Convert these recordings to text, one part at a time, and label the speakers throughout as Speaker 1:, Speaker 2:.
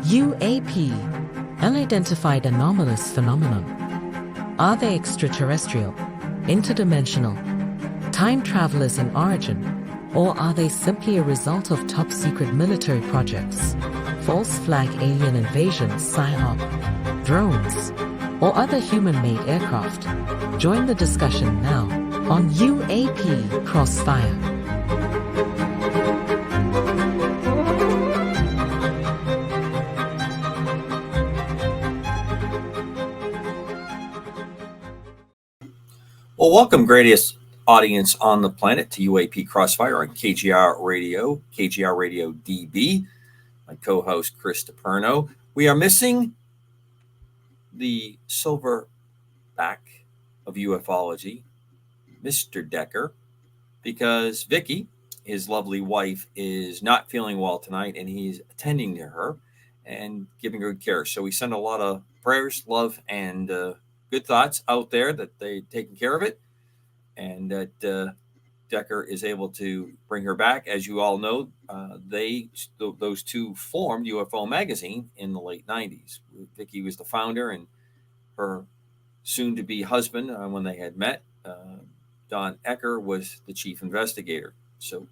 Speaker 1: UAP, unidentified anomalous phenomenon. Are they extraterrestrial, interdimensional, time travelers in origin, or are they simply a result of top-secret military projects, false flag alien invasion, PSYOP, drones, or other human-made aircraft? Join the discussion now on UAP Crossfire.
Speaker 2: Well, welcome, greatest audience on the planet, to UAP Crossfire on KGR Radio DB. My co-host, Chris DiPerno. We are missing the silver back of ufology, Mr. Decker, because Vicky, his lovely wife, is not feeling well tonight, and he's attending to her and giving her good care. So we send a lot of prayers, love, and good thoughts out there that they're taking care of it, and that Decker is able to bring her back. As you all know, those two formed UFO Magazine in the late 90s. Vicky was the founder, and her soon-to-be husband, when they had met, Don Ecker, was the chief investigator. So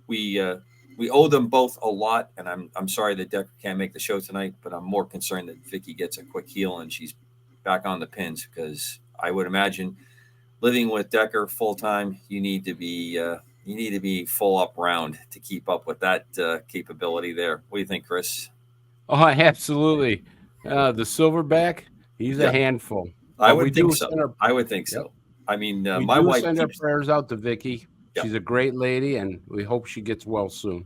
Speaker 2: we owe them both a lot, and I'm sorry that Decker can't make the show tonight, but I'm more concerned that Vicky gets a quick heal and she's back on the pins, because I would imagine living with Decker full time, you need to be full up round to keep up with that capability there. What do you think, Chris?
Speaker 3: Oh, absolutely. The silverback, he's a handful.
Speaker 2: I would think so. I would think so. I mean, my wife
Speaker 3: send our prayers out to Vicky. Yep. She's a great lady, and we hope she gets well soon.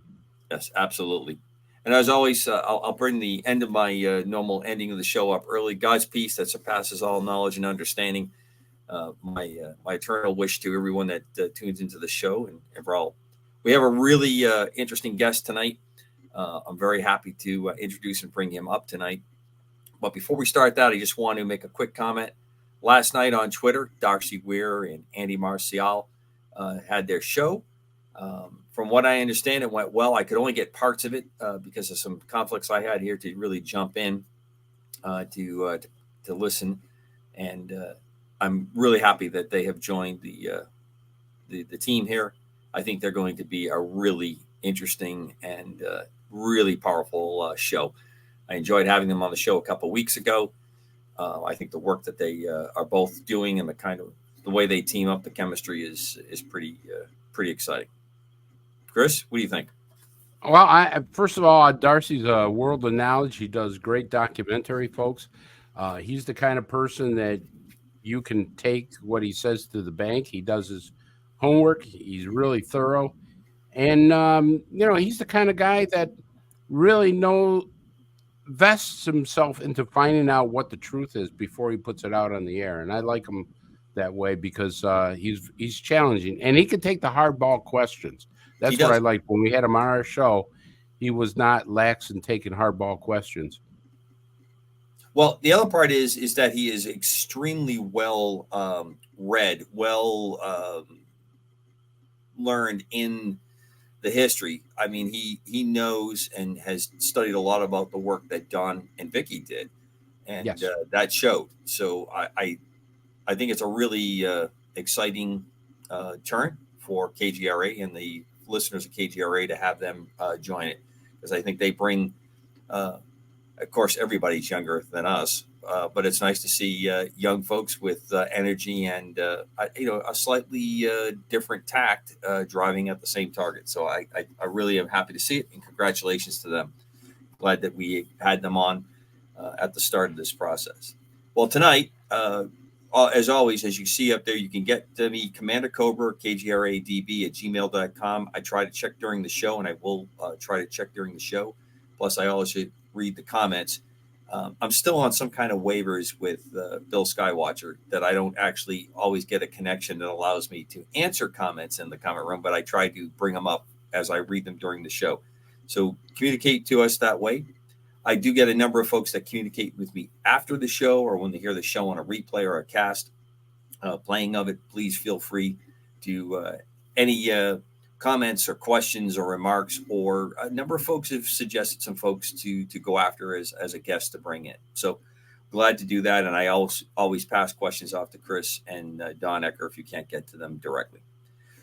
Speaker 2: Yes, absolutely. And as always, I'll bring the end of my normal ending of the show up early. God's peace that surpasses all knowledge and understanding. My eternal wish to everyone that tunes into the show. And overall, we have a really interesting guest tonight. I'm very happy to introduce and bring him up tonight. But before we start that, I just want to make a quick comment. Last night on Twitter, Darcy Weir and Andy Marcial had their show. From what I understand, it went well. I could only get parts of it because of some conflicts I had here to really jump in to listen. And I'm really happy that they have joined the team here. I think they're going to be a really interesting and really powerful show. I enjoyed having them on the show a couple of weeks ago. I think the work that they are both doing and the way they team up, the chemistry is pretty exciting. Chris, what do you think?
Speaker 3: Well, first of all, Darcy's a world of knowledge. He does great documentary, folks. He's the kind of person that you can take what he says to the bank. He does his homework. He's really thorough. And, he's the kind of guy that really vests himself into finding out what the truth is before he puts it out on the air. And I like him that way because he's challenging. And he can take the hardball questions. That's what I liked. When we had him on our show, he was not lax in taking hardball questions.
Speaker 2: Well, the other part is that he is extremely well read, learned in the history. I mean, he knows and has studied a lot about the work that Don and Vicky did, and yes. That showed. So I think it's a really exciting turn for KGRA and the listeners of KGRA to have them join it, because I think they bring. Of course, everybody's younger than us, but it's nice to see young folks with energy and a slightly different tact driving at the same target. So I really am happy to see it, and congratulations to them. Glad that we had them on at the start of this process. Well, tonight, as always, as you see up there, you can get to me, Commander Cobra, KGRADB@gmail.com. I try to check during the show, and I will try to check during the show. Plus, I always read the comments. I'm still on some kind of waivers with Bill Skywatcher that I don't actually always get a connection that allows me to answer comments in the comment room, but I try to bring them up as I read them during the show. So communicate to us that way. I do get a number of folks that communicate with me after the show or when they hear the show on a replay or a cast playing of it. Please feel free to any comments or questions or remarks, or a number of folks have suggested some folks to go after as a guest to bring in. So glad to do that. And I always pass questions off to Chris and Don Ecker if you can't get to them directly.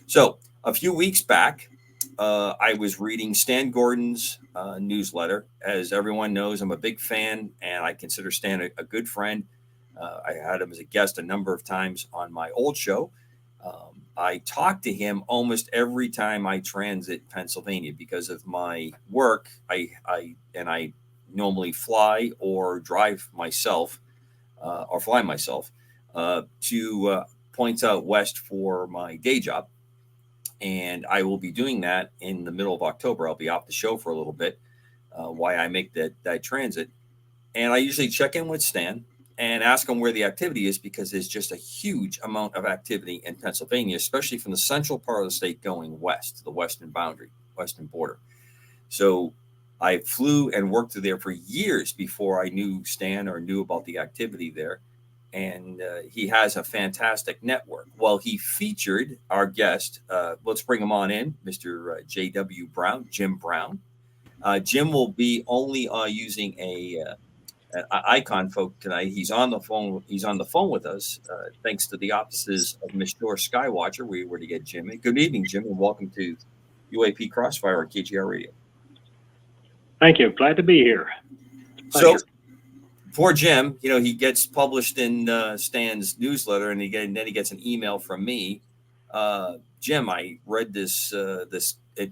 Speaker 2: So a few weeks back, I was reading Stan Gordon's newsletter. As everyone knows, I'm a big fan, and I consider Stan a good friend. I had him as a guest a number of times on my old show. I talk to him almost every time I transit Pennsylvania because of my work. I normally fly or drive myself, or fly myself to points out west for my day job. And I will be doing that in the middle of October. I'll be off the show for a little bit while I make that transit. And I usually check in with Stan and ask him where the activity is, because there's just a huge amount of activity in Pennsylvania, especially from the central part of the state going west to the western boundary, western border. So I flew and worked through there for years before I knew Stan or knew about the activity there. And he has a fantastic network. Well, he featured our guest. Let's bring him on in, Mr. J.W. Brown, Jim Brown. Jim will be only using an icon folk tonight. He's on the phone. He's on the phone with us, thanks to the offices of Mr. Skywatcher. We were to get Jim. Good evening, Jim, and welcome to UAP Crossfire on KGR Radio.
Speaker 4: Thank you. Glad to be here.
Speaker 2: So, poor Jim, he gets published in Stan's newsletter, and then he gets an email from me. Jim, I read this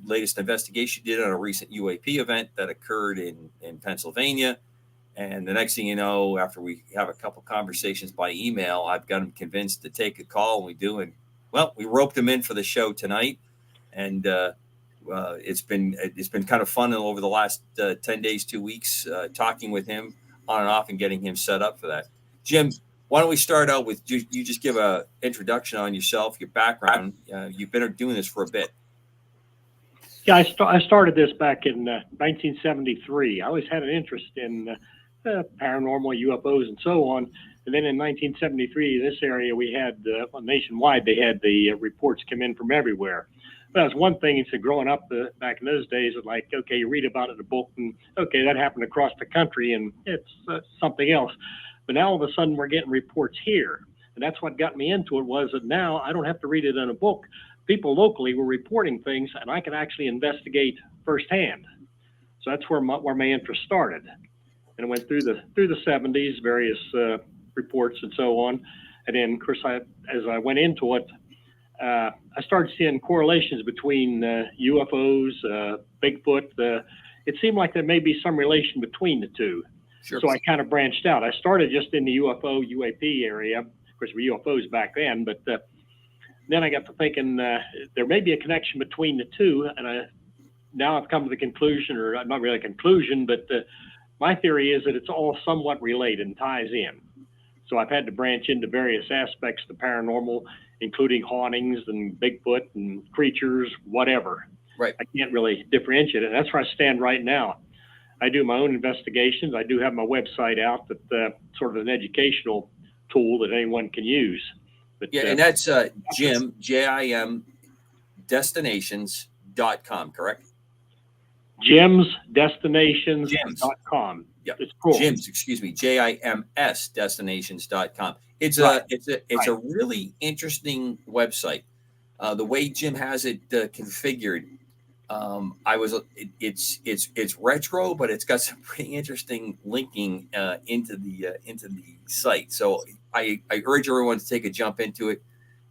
Speaker 2: latest investigation you did on a recent UAP event that occurred in Pennsylvania. And the next thing you know, after we have a couple conversations by email, I've got him convinced to take a call, and we do. And well, we roped him in for the show tonight, and it's been kind of fun over the last 10 days, 2 weeks, talking with him on and off and getting him set up for that. Jim, why don't we start out with you just give a introduction on yourself, your background. You've been doing this for a bit.
Speaker 4: Yeah, I started this back in 1973. I always had an interest in paranormal, UFOs, and so on. And then in 1973, in this area, we had nationwide, they had the reports come in from everywhere. Well, that's one thing. It's growing up back in those days, it's like, okay, you read about it in a book, and okay, that happened across the country, and it's something else. But now all of a sudden, we're getting reports here, and that's what got me into it. Was that now I don't have to read it in a book. People locally were reporting things, and I can actually investigate firsthand. So that's where my interest started, and it went through the 70s, various reports and so on. And then, of course, as I went into it, I started seeing correlations between UFOs, Bigfoot. It seemed like there may be some relation between the two.
Speaker 2: Sure.
Speaker 4: So I kind of branched out. I started just in the UFO, UAP area. Of course, we were UFOs back then, but then I got to thinking there may be a connection between the two. And now I've come to the conclusion, or not really a conclusion, but my theory is that it's all somewhat related and ties in. So I've had to branch into various aspects of the paranormal, including hauntings and Bigfoot and creatures, whatever.
Speaker 2: Right.
Speaker 4: I can't really differentiate it. That's where I stand right now. I do my own investigations. I do have my website out that sort of an educational tool that anyone can use. But,
Speaker 2: yeah, and that's Jim, Jim, destinations.com, correct?
Speaker 4: JimsDestinations.com.
Speaker 2: Yep.
Speaker 4: It's cool.
Speaker 2: Jims, excuse me, JIMS destinations.com. It's a really interesting website. The way Jim has it configured, it's retro, but it's got some pretty interesting linking into the site. So I urge everyone to take a jump into it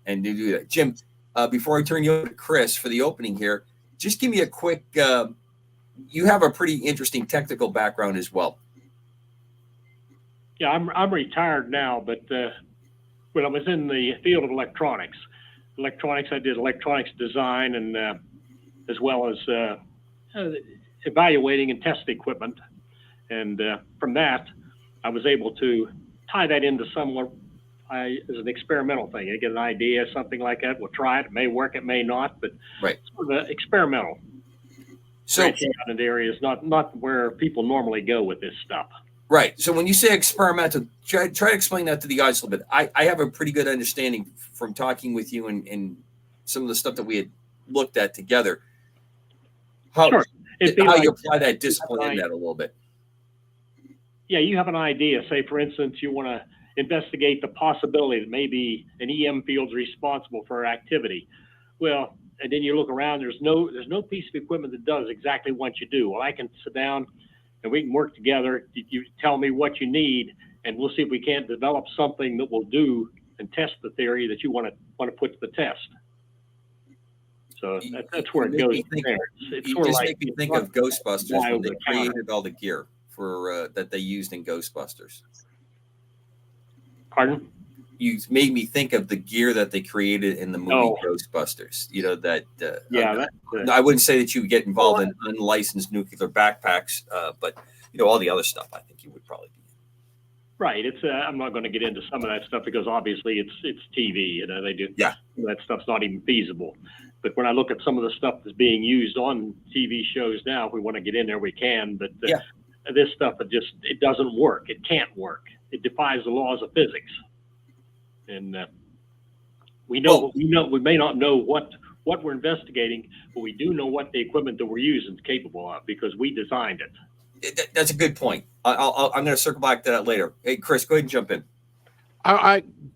Speaker 2: and to do that. Jim, before I turn you over to Chris for the opening here, just give me a quick. You have a pretty interesting technical background as well.
Speaker 4: Yeah, I'm retired now, but when I was in the field of electronics, I did electronics design and as well as evaluating and test equipment. And from that, I was able to tie that into somewhat as an experimental thing. I get an idea, something like that. We'll try it. It may work, it may not, but
Speaker 2: right.
Speaker 4: Sort of experimental. So branching out into areas not where people normally go with this stuff.
Speaker 2: Right. So when you say experimental, try to explain that to the audience a little bit. I have a pretty good understanding from talking with you and some of the stuff that we had looked at together. How
Speaker 4: Sure. It'd be
Speaker 2: how
Speaker 4: like-
Speaker 2: you apply that discipline in that a little bit.
Speaker 4: Yeah, you have an idea. Say, for instance, you want to investigate the possibility that maybe an EM field's responsible for activity. Well, and then you look around. There's no piece of equipment that does exactly what you do. Well, I can sit down and we can work together. You tell me what you need, and we'll see if we can't develop something that will do and test the theory that you want to put to the test. So that's where it goes from there. It's
Speaker 2: You
Speaker 4: sort of
Speaker 2: just
Speaker 4: like
Speaker 2: make me think of Ghostbusters
Speaker 4: fly
Speaker 2: when
Speaker 4: over
Speaker 2: they
Speaker 4: the counter.
Speaker 2: created all the gear for that they used in Ghostbusters.
Speaker 4: Pardon?
Speaker 2: You made me think of the gear that they created in the movie
Speaker 4: Oh.
Speaker 2: Ghostbusters. You know that.
Speaker 4: Yeah,
Speaker 2: I wouldn't say that you would get involved in unlicensed nuclear backpacks, but all the other stuff. I think you would probably be.
Speaker 4: right. It's I'm not going to get into some of that stuff because obviously it's TV. They do.
Speaker 2: Yeah.
Speaker 4: That stuff's not even feasible. But when I look at some of the stuff that's being used on TV shows now, if we want to get in there, we can. But this stuff, it doesn't work. It can't work. It defies the laws of physics. And we may not know what we're investigating, but we do know what the equipment that we're using is capable of because we designed it.
Speaker 2: That's a good point. I'm going to circle back to that later. Hey, Chris, go ahead and jump in.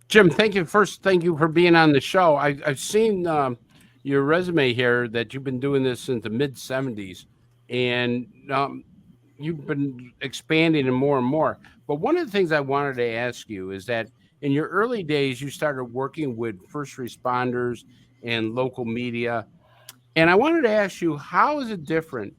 Speaker 3: Jim, thank you. First, thank you for being on the show. I've seen your resume here that you've been doing this since the mid 70s, and you've been expanding and more. But one of the things I wanted to ask you is that in your early days, you started working with first responders and local media. And I wanted to ask you, how is it different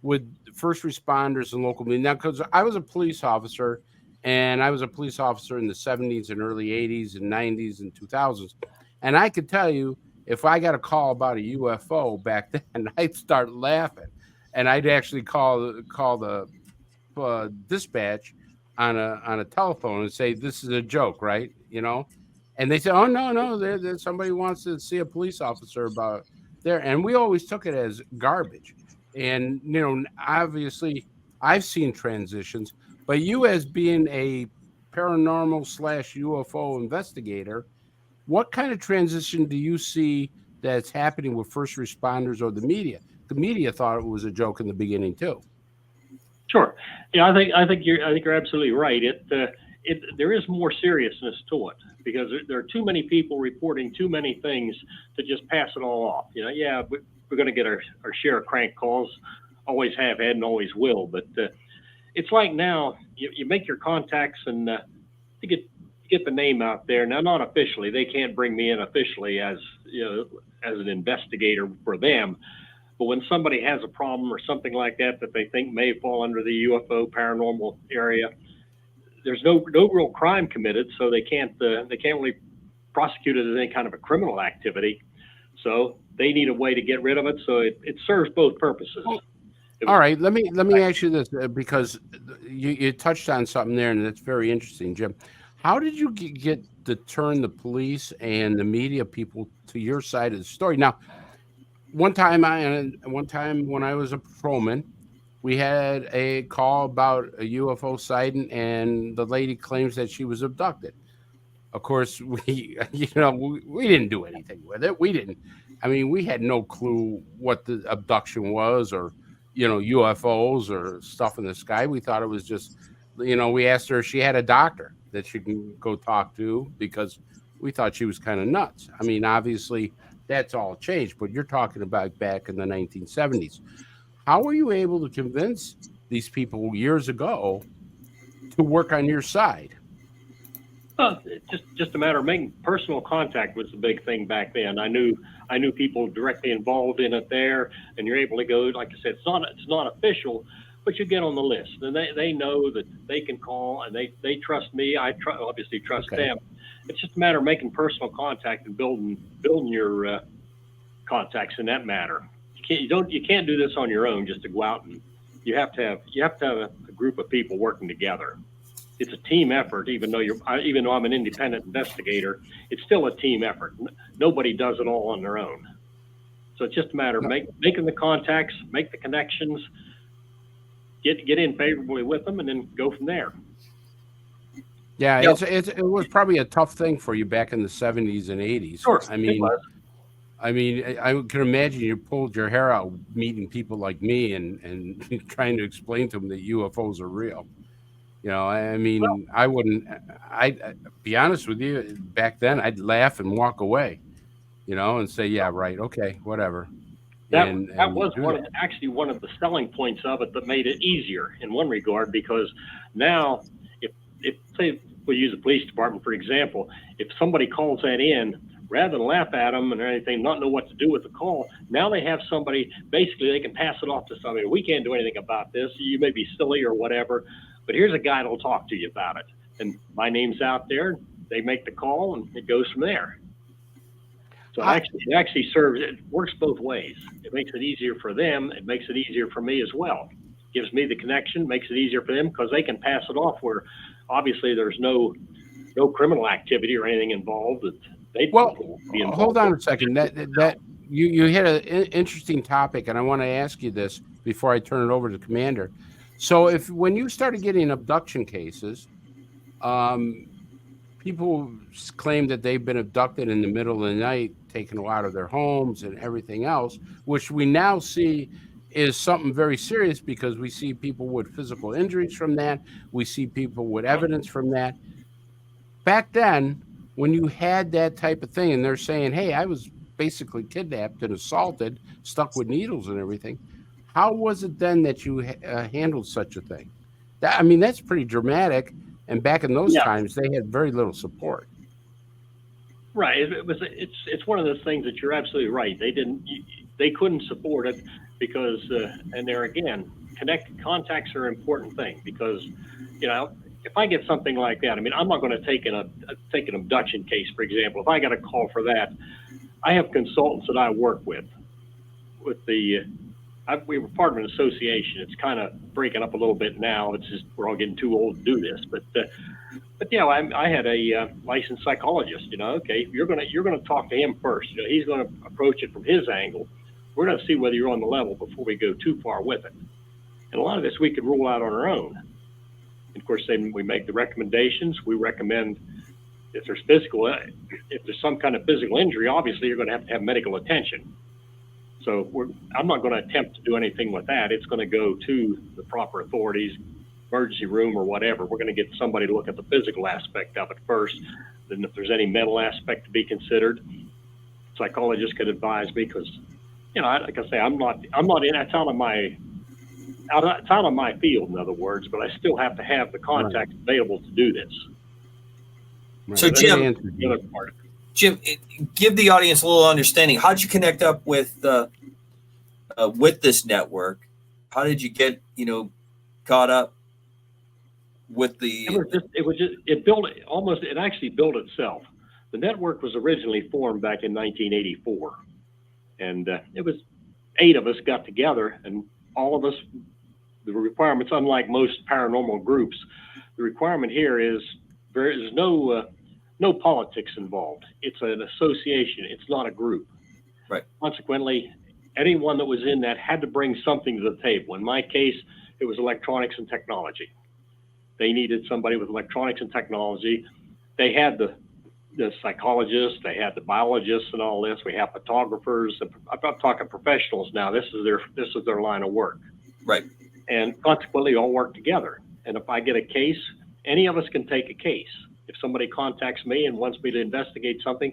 Speaker 3: with first responders and local media? Now, because I was a police officer, and I was a police officer in the 70s and early 80s and 90s and 2000s. And I could tell you, if I got a call about a UFO back then, I'd start laughing. And I'd actually call the dispatch on a telephone and say, "This is a joke, right?" And they say, "Oh no, somebody wants to see a police officer about there." And we always took it as garbage. And obviously, I've seen transitions, but you, as being a paranormal / UFO investigator, what kind of transition do you see that's happening with first responders or the media? The media thought it was a joke in the beginning too.
Speaker 4: Sure. Yeah, I think you're absolutely right. There is more seriousness to it because there are too many people reporting too many things to just pass it all off. We're going to get our share of crank calls, always have had and always will. But it's like now you make your contacts and to get the name out there. Now, not officially, they can't bring me in officially as an investigator for them. But when somebody has a problem or something like that they think may fall under the UFO paranormal area, there's no real crime committed, so they can't really prosecute it as any kind of a criminal activity. So they need a way to get rid of it. So it serves both purposes.
Speaker 3: All right, let me ask you this because you touched on something there, and that's very interesting, Jim. How did you get to turn the police and the media people to your side of the story? Now, one time when I was a patrolman, we had a call about a UFO sighting, and the lady claims that she was abducted. Of course, we didn't do anything with it. We had no clue what the abduction was, or UFOs or stuff in the sky. We thought it was just, we asked her if she had a doctor that she can go talk to because we thought she was kind of nuts. Obviously, that's all changed, but you're talking about back in the 1970s. How were you able to convince these people years ago to work on your side?
Speaker 4: Just a matter of making personal contact was the big thing back then. I knew people directly involved in it there, and you're able to go. Like I said, it's not official, but you get on the list, and they know that they can call, and they trust me. I obviously trust them. It's just a matter of making personal contact and building your contacts in that matter. You can't do this on your own just to go out, and you have to have a group of people working together. It's a team effort, even though I'm an independent investigator, it's still a team effort. Nobody does it all on their own. So it's just a matter of making the contacts, make the connections, get in favorably with them, and then go from there.
Speaker 3: Yeah, it was probably a tough thing for you back in the 70s and 80s.
Speaker 4: Sure,
Speaker 3: I mean, I can imagine you pulled your hair out meeting people like me and trying to explain to them that UFOs are real. You know, I mean, I wouldn't. I be honest with you. Back then, I'd laugh and walk away. You know, and say, "Yeah, right, okay, whatever."
Speaker 4: That
Speaker 3: You
Speaker 4: was
Speaker 3: do that.
Speaker 4: actually one of the selling points of it that made it easier in one regard, because now if say we use the police department for example, if somebody calls that in, rather than laugh at them and anything, not know what to do with the call, now they have somebody, basically they can pass it off to somebody. We can't do anything about this. You may be silly or whatever, but here's a guy that'll talk to you about it. And my name's out there. They make the call and it goes from there. So it actually serves, it works both ways. It makes it easier for them. It makes it easier for me as well. Gives me the connection, makes it easier for them because they can pass it off where obviously there's no criminal activity or anything involved. That they be involved.
Speaker 3: Hold on a second. That you hit an interesting topic, and I want to ask you this before I turn it over to the commander. So, when you started getting abduction cases, people claim that they've been abducted in the middle of the night, taken out of their homes and everything else, which we now see is something very serious because we see people with physical injuries from that. We see people with evidence from that. Back then, when you had that type of thing and they're saying, hey, I was basically kidnapped and assaulted, stuck with needles and everything, how was it then that you handled such a thing? That's pretty dramatic. And back in those times, they had very little support.
Speaker 4: Right. It's one of those things that you're absolutely right. They couldn't support it because, and there again, contacts are an important thing because, if I get something like that, I'm not going to take an abduction case, for example. If I got a call for that, I have consultants that I work with we were part of an association. It's kind of breaking up a little bit now. It's just we're all getting too old to do this. But I had a licensed psychologist. Okay, you're gonna talk to him first. He's going to approach it from his angle. We're going to see whether you're on the level before we go too far with it. And a lot of this we could rule out on our own. And of course, then we make the recommendations. We recommend if there's some kind of physical injury, obviously you're going to have medical attention. So I'm not going to attempt to do anything with that. It's going to go to the proper authorities, emergency room or whatever. We're going to get somebody to look at the physical aspect of it first. Then if there's any mental aspect to be considered, psychologists could advise me because, like I say, I'm not in, it's out of my field, in other words, but I still have to have the contacts available to do this.
Speaker 2: Right. So Jim, give the audience a little understanding. How did you connect up with this network? How did you get caught up with the? It actually built itself. The network was originally formed back in 1984, and it was 8 of us got together, and all of us. The requirements, unlike most paranormal groups, the requirement here is there is no politics involved. It's an association. It's not a group. Right.
Speaker 4: Consequently, anyone that was in that had to bring something to the table. In my case, it was electronics and technology. They needed somebody with electronics and technology. They had the psychologists, they had the biologists and all this. We have photographers. I'm not talking professionals now. This is their line of work.
Speaker 2: Right.
Speaker 4: And consequently, all work together. And if I get a case, any of us can take a case. If somebody contacts me and wants me to investigate something,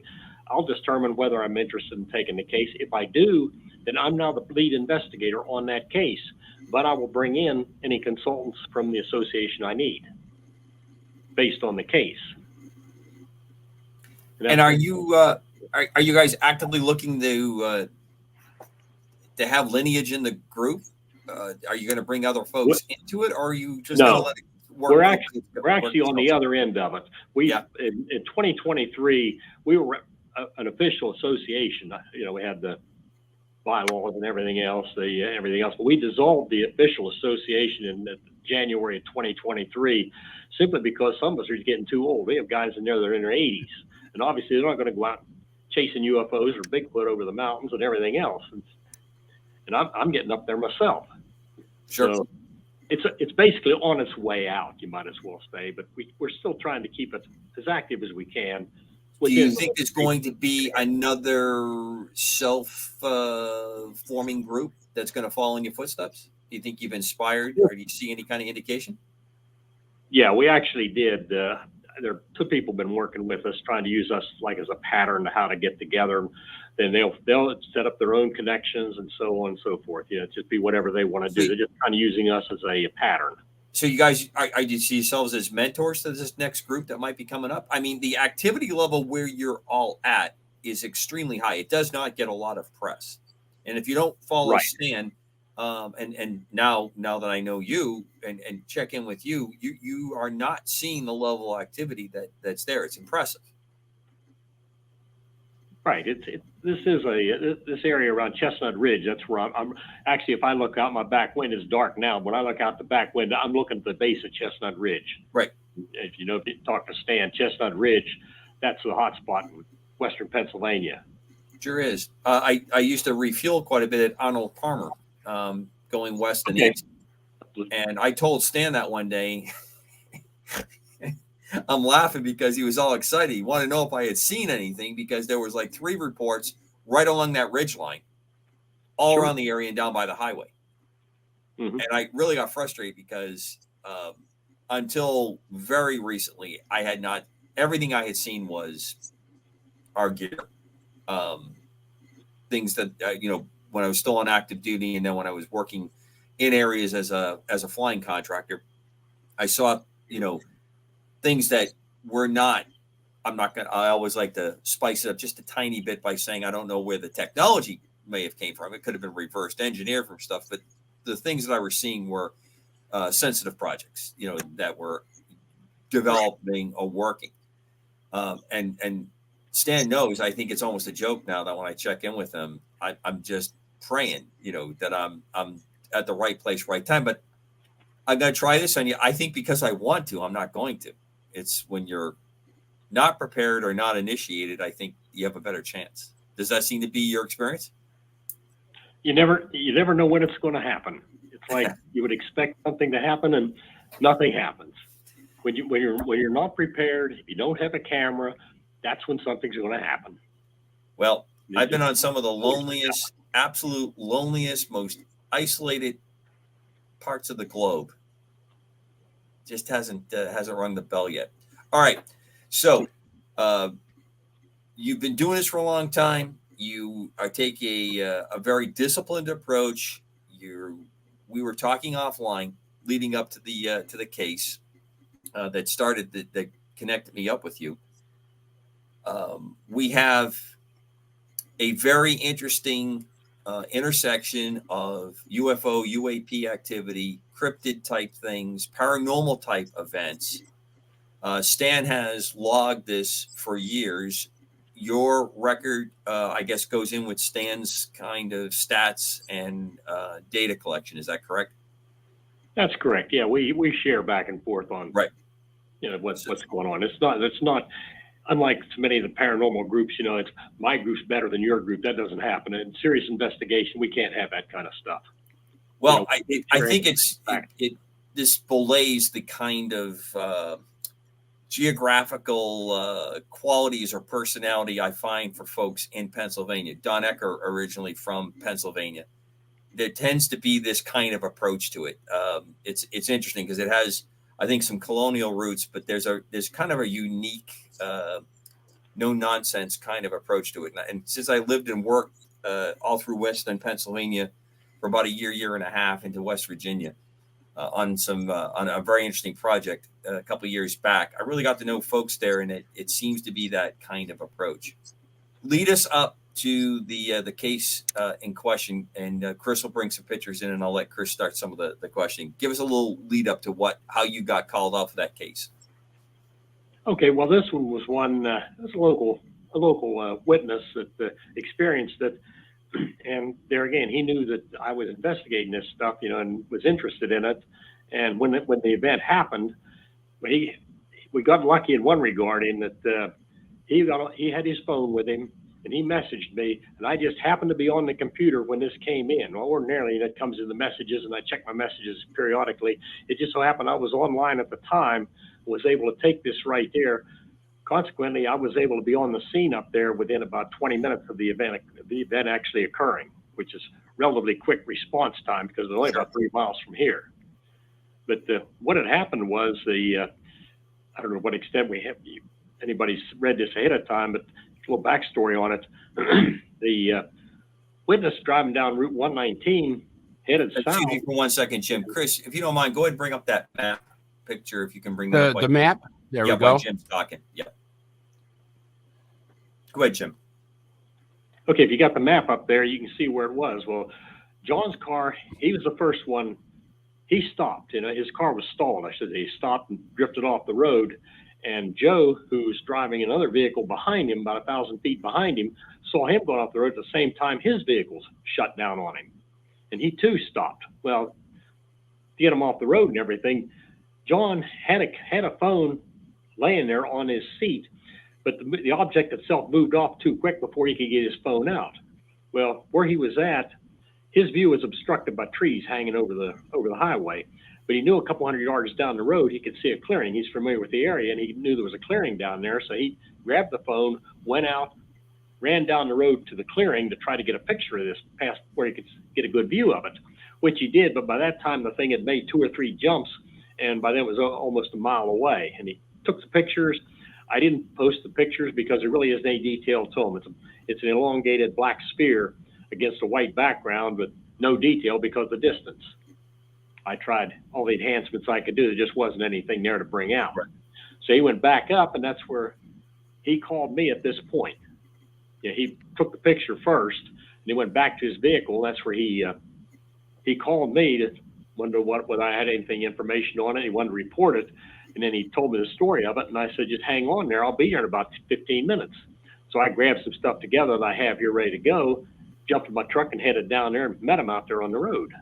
Speaker 4: I'll determine whether I'm interested in taking the case. If I do, then I'm now the lead investigator on that case, but I will bring in any consultants from the association I need based on the case.
Speaker 2: And are you guys actively looking to have lineage in the group? Are you going to bring other folks into it, or are you just going to let it work?
Speaker 4: We're actually on the other end of it. In 2023, we were an official association. We had the bylaws and everything else, but we dissolved the official association in January of 2023, simply because some of us are getting too old. We have guys in there that are in their 80s, and obviously they're not going to go out chasing UFOs or Bigfoot over the mountains and everything else. And I'm getting up there myself.
Speaker 2: Sure.
Speaker 4: So it's basically on its way out, you might as well say, but we're still trying to keep it as active as we can.
Speaker 2: Do you think there's going to be another self-forming group that's going to follow in your footsteps? Do you think you've inspired, or do you see any kind of indication?
Speaker 4: Yeah, we actually did. There are two people been working with us, trying to use us like as a pattern to how to get together. Then they'll set up their own connections and so on and so forth. Just be whatever they want to do. They're just kind of using us as a pattern.
Speaker 2: So you guys, do you see yourselves as mentors to this next group that might be coming up? I mean, the activity level where you're all at is extremely high. It does not get a lot of press. And if you don't follow Stan, and now that I know you and check in with you, you are not seeing the level of activity that's there. It's impressive.
Speaker 4: Right. This area around Chestnut Ridge. That's where I'm actually. If I look out my back window, it's dark now. When I look out the back window, I'm looking at the base of Chestnut Ridge.
Speaker 2: Right.
Speaker 4: If you talk to Stan, Chestnut Ridge, that's the hot spot in western Pennsylvania.
Speaker 2: Sure is. I used to refuel quite a bit at Arnold Palmer, going west and east. And I told Stan that one day. I'm laughing because he was all excited. He wanted to know if I had seen anything, because there was like 3 reports right along that ridge line, all around the area and down by the highway. Mm-hmm. And I really got frustrated because until very recently, I had not, everything I had seen was our gear. Things that, when I was still on active duty, and then when I was working in areas as a flying contractor, I saw, things that were not, I always like to spice it up just a tiny bit by saying, I don't know where the technology may have came from. It could have been reversed engineered from stuff, but the things that I was seeing were sensitive projects, that were developing or working. And Stan knows, I think it's almost a joke now that when I check in with him, I'm just praying, that I'm at the right place, right time. But I'm going to try this on you. I think because I want to, I'm not going to. It's when you're not prepared or not initiated, I think you have a better chance. Does that seem to be your experience?
Speaker 4: You never know when it's going to happen. It's like you would expect something to happen and nothing happens. When you're not prepared, if you don't have a camera, that's when something's going to happen.
Speaker 2: Well, I've been on some of the absolute loneliest, most isolated parts of the globe. Just hasn't rung the bell yet. All right. So you've been doing this for a long time. You are taking a very disciplined approach. We were talking offline leading up to the case that started that connected me up with you. We have a very interesting intersection of UFO, UAP activity, cryptid type things, paranormal type events. Stan has logged this for years. Your record, I guess, goes in with Stan's kind of stats and data collection. Is that correct?
Speaker 4: That's correct. Yeah, we share back and forth on what's going on. It's not. Unlike so many of the paranormal groups, it's my group's better than your group. That doesn't happen. In serious investigation, we can't have that kind of stuff.
Speaker 2: Well, I think this belays the kind of geographical qualities or personality I find for folks in Pennsylvania. Don Ecker, originally from Pennsylvania. There tends to be this kind of approach to it. It's interesting because it has, I think, some colonial roots, but there's kind of a unique, no nonsense kind of approach to it. And since I lived and worked all through Western Pennsylvania for about a year and a half into West Virginia on a very interesting project a couple of years back, I really got to know folks there, and it seems to be that kind of approach. Lead us up to the case in question, and Chris will bring some pictures in, and I'll let Chris start some of the questioning. Give us a little lead up to how you got called out for that case.
Speaker 4: Okay, well, this one was a local witness that experienced it, and there again, he knew that I was investigating this stuff, and was interested in it. And when the event happened, we got lucky in one regard in that he had his phone with him. And he messaged me, and I just happened to be on the computer when this came in. Well, ordinarily, it comes in the messages, and I check my messages periodically. It just so happened I was online at the time, was able to take this right there, consequently, I was able to be on the scene up there within about 20 minutes of the event actually occurring, which is relatively quick response time because it's only about 3 miles from here. But what had happened was I don't know what extent anybody's read this ahead of time, but a little backstory on it. The witness driving down Route 119 headed south.
Speaker 2: Excuse me for 1 second, Jim. Chris, if you don't mind, go ahead and bring up that map picture if you can bring that up.
Speaker 3: The map? There we go.
Speaker 2: Jim's talking. Yeah. Go ahead, Jim.
Speaker 4: Okay, if you got the map up there, you can see where it was. Well, John's car, he was the first one. He stopped. His car was stalled, I should say. He stopped and drifted off the road. And Joe, who was driving another vehicle behind him, about 1,000 feet behind him, saw him going off the road at the same time his vehicles shut down on him. And he too stopped. Well, to get him off the road and everything, John had a phone laying there on his seat, but the object itself moved off too quick before he could get his phone out. Well, where he was at, his view was obstructed by trees hanging over the highway, but he knew a couple hundred yards down the road he could see a clearing. He's familiar with the area, and he knew there was a clearing down there, so he grabbed the phone, went out, ran down the road to the clearing to try to get a picture of this past where he could get a good view of it, which he did, but by that time the thing had made 2 or 3 jumps, and by then it was almost a mile away, and he took the pictures. I didn't post the pictures because there really isn't any detail to them. It's an elongated black sphere against a white background with no detail because of the distance. I tried all the enhancements I could do. There just wasn't anything there to bring out. Right. So he went back up, and that's where he called me at this point. Yeah, he took the picture first, and he went back to his vehicle. That's where he called me to wonder whether I had anything information on it. He wanted to report it, and then he told me the story of it, and I said, just hang on there. I'll be here in about 15 minutes. So I grabbed some stuff together that I have here ready to go, jumped in my truck and headed down there and met him out there on the road.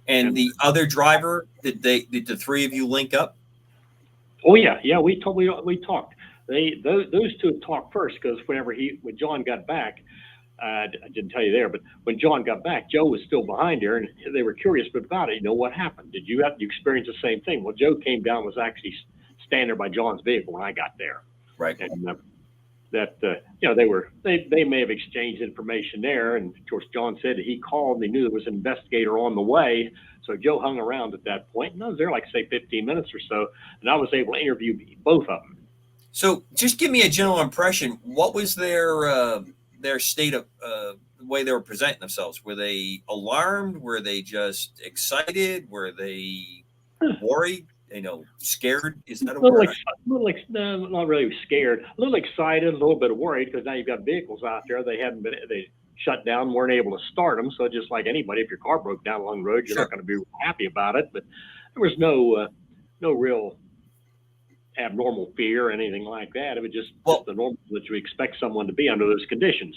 Speaker 2: And the other driver, did the 3 of you link up?
Speaker 4: Oh yeah, we talked. Those 2 talked first because when John got back, I didn't tell you there, but when John got back, Joe was still behind there, and they were curious about it. What happened? Did you experience the same thing? Well, Joe came down, was actually standing there by John's vehicle when I got there.
Speaker 2: Right.
Speaker 4: And they may have exchanged information there, and of course John said that he called and he knew there was an investigator on the way, so Joe hung around at that point, and I was there like say 15 minutes or so, and I was able to interview both of them.
Speaker 2: So just give me a general impression. What was their state of the way they were presenting themselves? Were they alarmed? Were they just excited? Were they worried? Scared? Is that a word?
Speaker 4: No, not really scared. A little excited, a little bit worried because now you've got vehicles out there. They shut down, weren't able to start them. So just like anybody, if your car broke down along the road, you're not going to be happy about it. But there was no real abnormal fear or anything like that. It was just the normal that you expect someone to be under those conditions.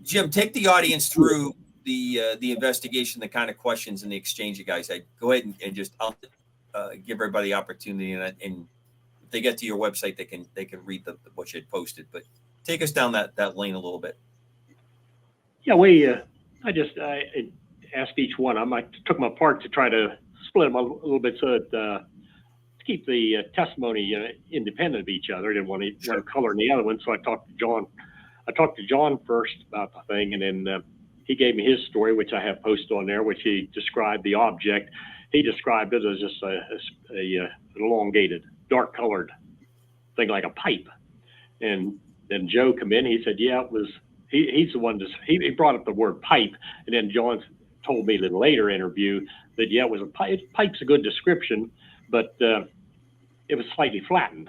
Speaker 2: Jim, take the audience through the investigation, the kind of questions and the exchange you guys had. Go ahead and just give everybody the opportunity, and if they get to your website, they can read what you had posted. But take us down that lane a little bit.
Speaker 4: Yeah, I asked each one. I took them apart to try to split them a little bit so that to keep the testimony independent of each other. I didn't want one color in the other one, so I talked to John. I talked to John first about the thing, and then he gave me his story, which I have posted on there, which he described the object. He described it as just an elongated, dark-colored thing like a pipe. And then Joe come in. He said, "Yeah, it was." He's the one. He brought up the word pipe, and then John told me in a later interview that it was a pipe. Pipe's a good description, but it was slightly flattened.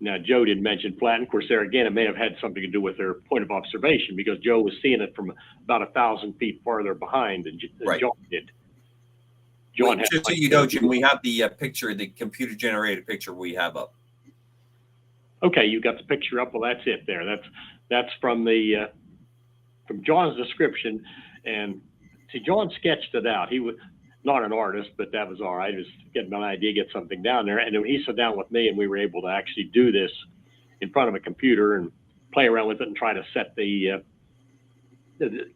Speaker 4: Now Joe didn't mention flattened. Of course, there again, it may have had something to do with their point of observation because Joe was seeing it from about 1,000 feet farther behind than John did.
Speaker 2: Just so you know, Jim, we have the picture, the computer-generated picture we have up.
Speaker 4: Okay, you got the picture up. Well, that's it there. That's from from John's description, and see, John sketched it out. He was not an artist, but that was all right. It was getting an idea, get something down there, and then he sat down with me, and we were able to actually do this in front of a computer and play around with it and try to set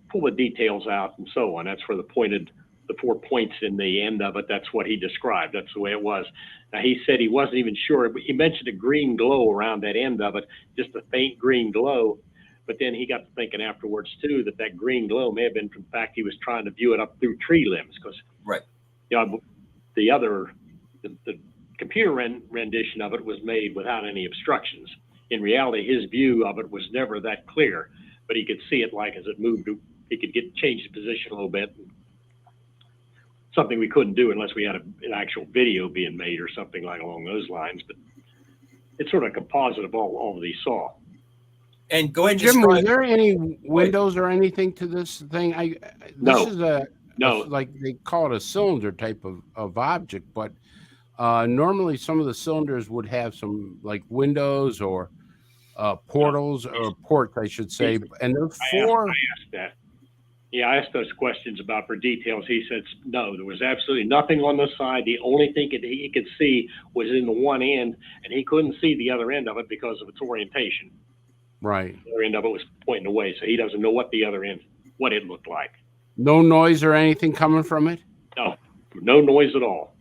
Speaker 4: pull the details out and so on. That's where the pointed the 4 points in the end of it. That's what he described. That's the way it was. Now, he said he wasn't even sure, but he mentioned a green glow around that end of it, just a faint green glow. But then he got to thinking afterwards too that green glow may have been from the fact he was trying to view it up through tree limbs, because
Speaker 2: Right.
Speaker 4: the computer rendition of it was made without any obstructions. In reality, his view of it was never that clear, but he could see it like as it moved. He could change the position a little bit. Something we couldn't do unless we had an actual video being made or something like along those lines. But it's sort of a composite of all that he saw.
Speaker 2: And go ahead and
Speaker 3: Jim, were
Speaker 2: describe.
Speaker 3: there any windows or anything to this thing?
Speaker 4: No.
Speaker 3: This is
Speaker 4: No.
Speaker 3: like they call it a cylinder type of object, but normally some of the cylinders would have some like windows or portals or ports, I should say. And there's four.
Speaker 4: I asked that. Yeah, I asked those questions for details. He said no, there was absolutely nothing on the side. The only thing he could see was in the one end, and he couldn't see the other end of it because of its orientation.
Speaker 3: Right.
Speaker 4: The other end of it was pointing away, so he doesn't know what the other end, what it looked like.
Speaker 3: No noise or anything coming from it?
Speaker 4: No noise at all.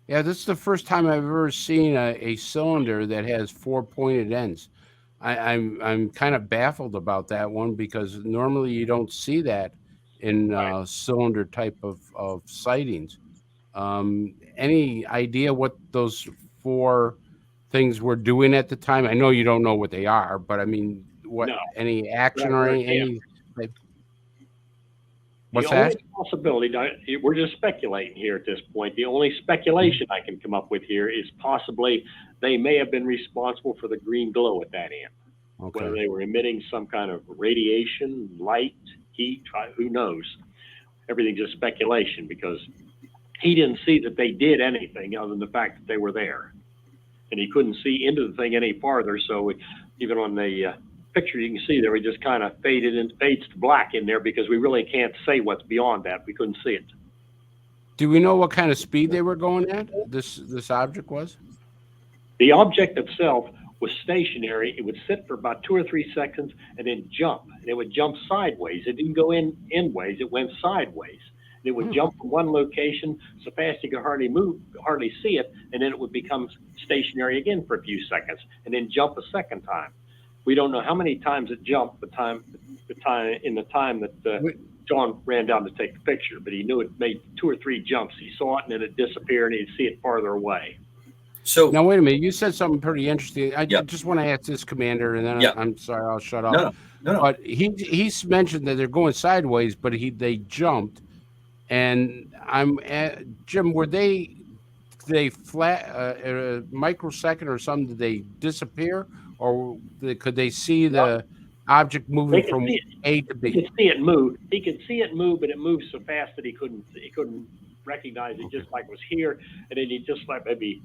Speaker 3: Yeah, this is the first time I've ever seen a cylinder that has 4 pointed ends. I'm kind of baffled about that one, because normally you don't see that in cylinder type of sightings. Any idea what those 4 things were doing at the time? I know you don't know what they are, but I mean, what any action or any what's that?
Speaker 4: The only possibility, we're just speculating here at this point. The only speculation I can come up with here is possibly they may have been responsible for the green glow at that end.
Speaker 3: Okay.
Speaker 4: Whether they were emitting some kind of radiation, light, heat, who knows? Everything's just speculation, because he didn't see that they did anything other than the fact that they were there. And he couldn't see into the thing any farther, so even on the picture you can see there, we just kind of fades to black in there, because we really can't say what's beyond that. We couldn't see it.
Speaker 3: Do we know what kind of speed they were going at? This object was?
Speaker 4: The object itself was stationary. It would sit for about 2 or 3 seconds and then jump. And it would jump sideways. It didn't go endways. It went sideways. And it would jump from one location so fast you could hardly see it, and then it would become stationary again for a few seconds, and then jump a second time. We don't know how many times it jumped the time that John ran down to take the picture, but he knew it made 2 or 3 jumps. He saw it, and then it disappeared, and he'd see it farther away.
Speaker 2: So
Speaker 3: now, wait a minute. You said something pretty interesting. I just want to ask this, Commander, and then I'm sorry, I'll shut up.
Speaker 2: No.
Speaker 3: But he's mentioned that they're going sideways, but they jumped, and Jim. Were they flat a microsecond or something? Did they disappear, or could they see the object moving from A to B?
Speaker 4: He could see it move. He could see it move, but it moved so fast that he couldn't recognize it, just like it was here, and then he just like maybe.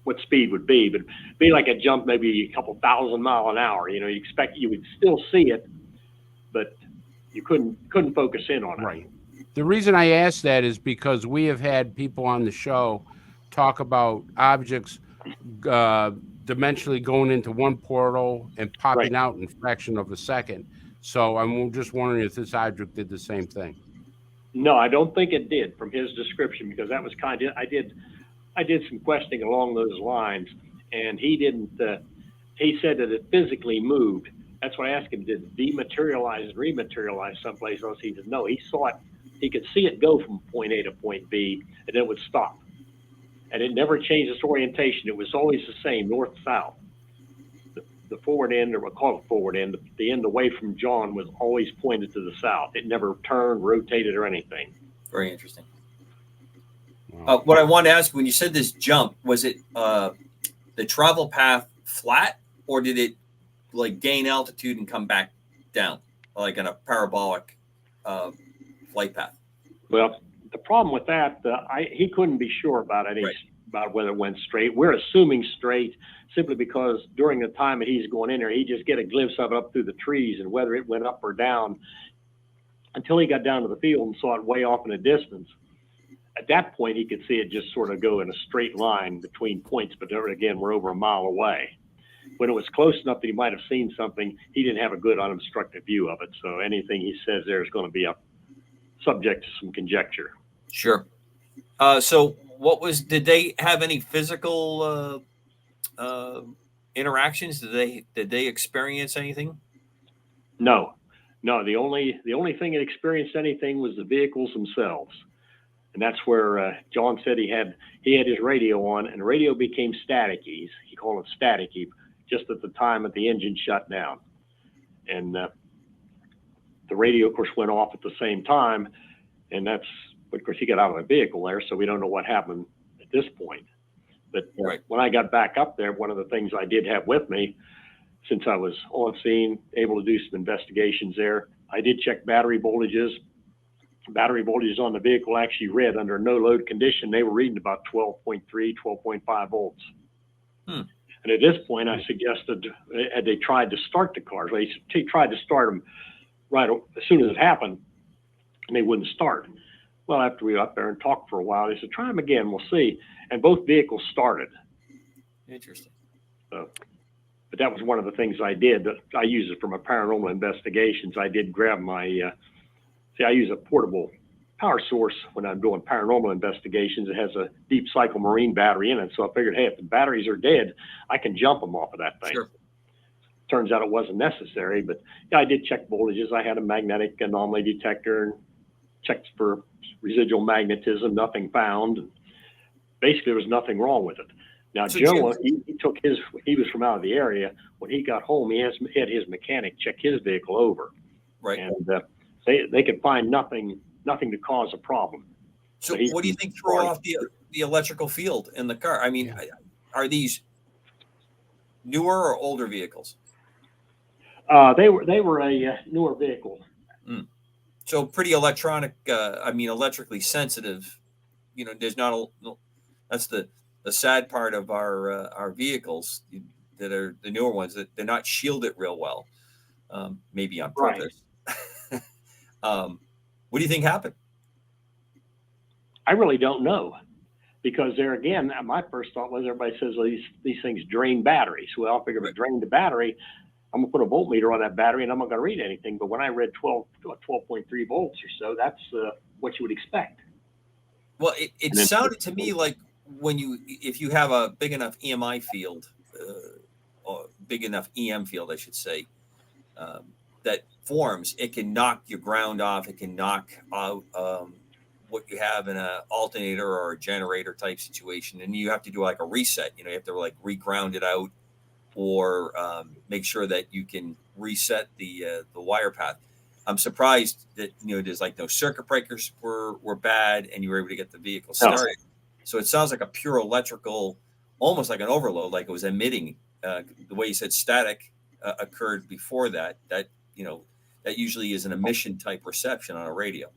Speaker 4: What speed would be, but it'd be like a jump, maybe a couple 1,000 miles an hour. You expect you would still see it, but you couldn't focus in on it.
Speaker 3: Right. The reason I asked that is because we have had people on the show talk about objects dimensionally going into one portal and popping out in a fraction of a second. So I'm just wondering if this object did the same thing.
Speaker 4: No, I don't think it did from his description, because that was I did some questioning along those lines, and he didn't. He said that it physically moved. That's why I asked him, did it dematerialize and rematerialize someplace else? He said no. He saw it. He could see it go from point A to point B, and then it would stop. And it never changed its orientation. It was always the same, north-south. The forward end, or we'll call it forward end, the end away from John was always pointed to the south. It never turned, rotated, or anything.
Speaker 2: Very interesting. What I want to ask, when you said this jump, was it the travel path flat, or did it like gain altitude and come back down, like in a parabolic flight path?
Speaker 4: Well, the problem with that, he couldn't be sure about whether it went straight. We're assuming straight simply because during the time that he's going in there, he just get a glimpse of it up through the trees, and whether it went up or down until he got down to the field and saw it way off in the distance. At that point, he could see it just sort of go in a straight line between points, but there, again, we're over a mile away. When it was close enough that he might have seen something, he didn't have a good unobstructed view of it. So anything he says there is going to be a subject to some conjecture.
Speaker 2: Sure. So did they have any physical interactions? Did they experience anything?
Speaker 4: No. The only thing that experienced anything was the vehicles themselves, and that's where John said he had his radio on, and the radio became staticky. He called it staticky, just at the time that the engine shut down, and the radio, of course, went off at the same time, and of course, he got out of the vehicle there, so we don't know what happened at this point. But
Speaker 2: Right.
Speaker 4: When I got back up there, one of the things I did have with me, since I was on scene, able to do some investigations there, I did check battery voltages. Battery voltages on the vehicle actually read, under no load condition, they were reading about 12.3, 12.5 volts. And at this point, I suggested, had they tried to start the cars, they tried to start them right as soon as it happened, and they wouldn't start. Well, after we were up there and talked for a while, they said, try them again, we'll see. And both vehicles started.
Speaker 2: Interesting.
Speaker 4: But that was one of the things I did. I use it for my paranormal investigations. I did grab my, I use a portable power source when I'm doing paranormal investigations. It has a deep cycle marine battery in it. So I figured, hey, if the batteries are dead, I can jump them off of that thing.
Speaker 2: Sure.
Speaker 4: Turns out it wasn't necessary, but yeah, I did check voltages. I had a magnetic anomaly detector and checked for residual magnetism, nothing found. Basically, there was nothing wrong with it. Now,
Speaker 2: So
Speaker 4: Joe, he was from out of the area. When he got home, he had his mechanic check his vehicle over.
Speaker 2: Right.
Speaker 4: And they could find nothing to cause a problem.
Speaker 2: So what do you think threw off the electrical field in the car? I mean, are these newer or older vehicles?
Speaker 4: They were a newer vehicle.
Speaker 2: So pretty electrically sensitive. You know, there's not that's the sad part of our vehicles that are the newer ones, that they're not shielded real well, maybe on purpose. Right. What do you think happened?
Speaker 4: I really don't know, because there again, my first thought was, everybody says, well, these things drain batteries. Well, I figured if it drained the battery, I'm gonna put a voltmeter on that battery and I'm not gonna read anything. But when I read 12.3 volts or so, that's what you would expect.
Speaker 2: Well, it sounded to me like if you have a big enough EMI field, or big enough EM field, I should say, that forms, it can knock your ground off. It can knock out what you have in an alternator or a generator type situation, and you have to do like a reset. You know, you have to like reground it out, or make sure that you can reset the wire path. I'm surprised that there's like no circuit breakers were bad, and you were able to get the vehicle started. So it sounds like a pure electrical, almost like an overload, like it was emitting. The way you said static occurred before that. That usually is an emission type reception on a radio.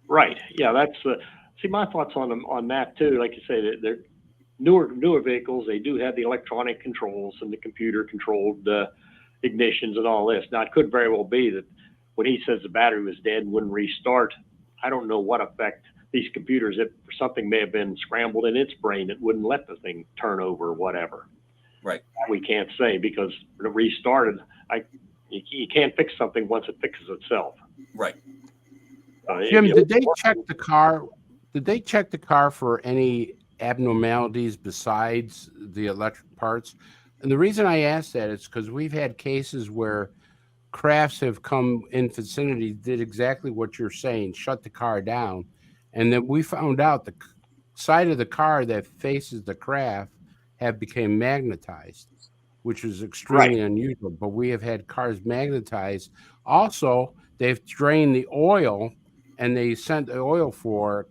Speaker 4: Right. Yeah. That's see, my thoughts on that too. Like you say, they're newer vehicles. They do have the electronic controls and the computer controlled ignitions and all this. Now, it could very well be that when he says the battery was dead and wouldn't restart, I don't know what effect these computers, if something may have been scrambled in its brain, it wouldn't let the thing turn over or whatever.
Speaker 2: Right.
Speaker 4: We can't say, because when it restarted, you can't fix something once it fixes itself.
Speaker 2: Right.
Speaker 3: Jim, did they check the car? Did they check the car for any abnormalities besides the electric parts? And the reason I ask that is because we've had cases where crafts have come in vicinity, did exactly what you're saying, shut the car down, and then we found out the side of the car that faces the craft have become magnetized, which is extremely unusual. But we have had cars magnetized. Also, they've drained the oil, and they sent the oil for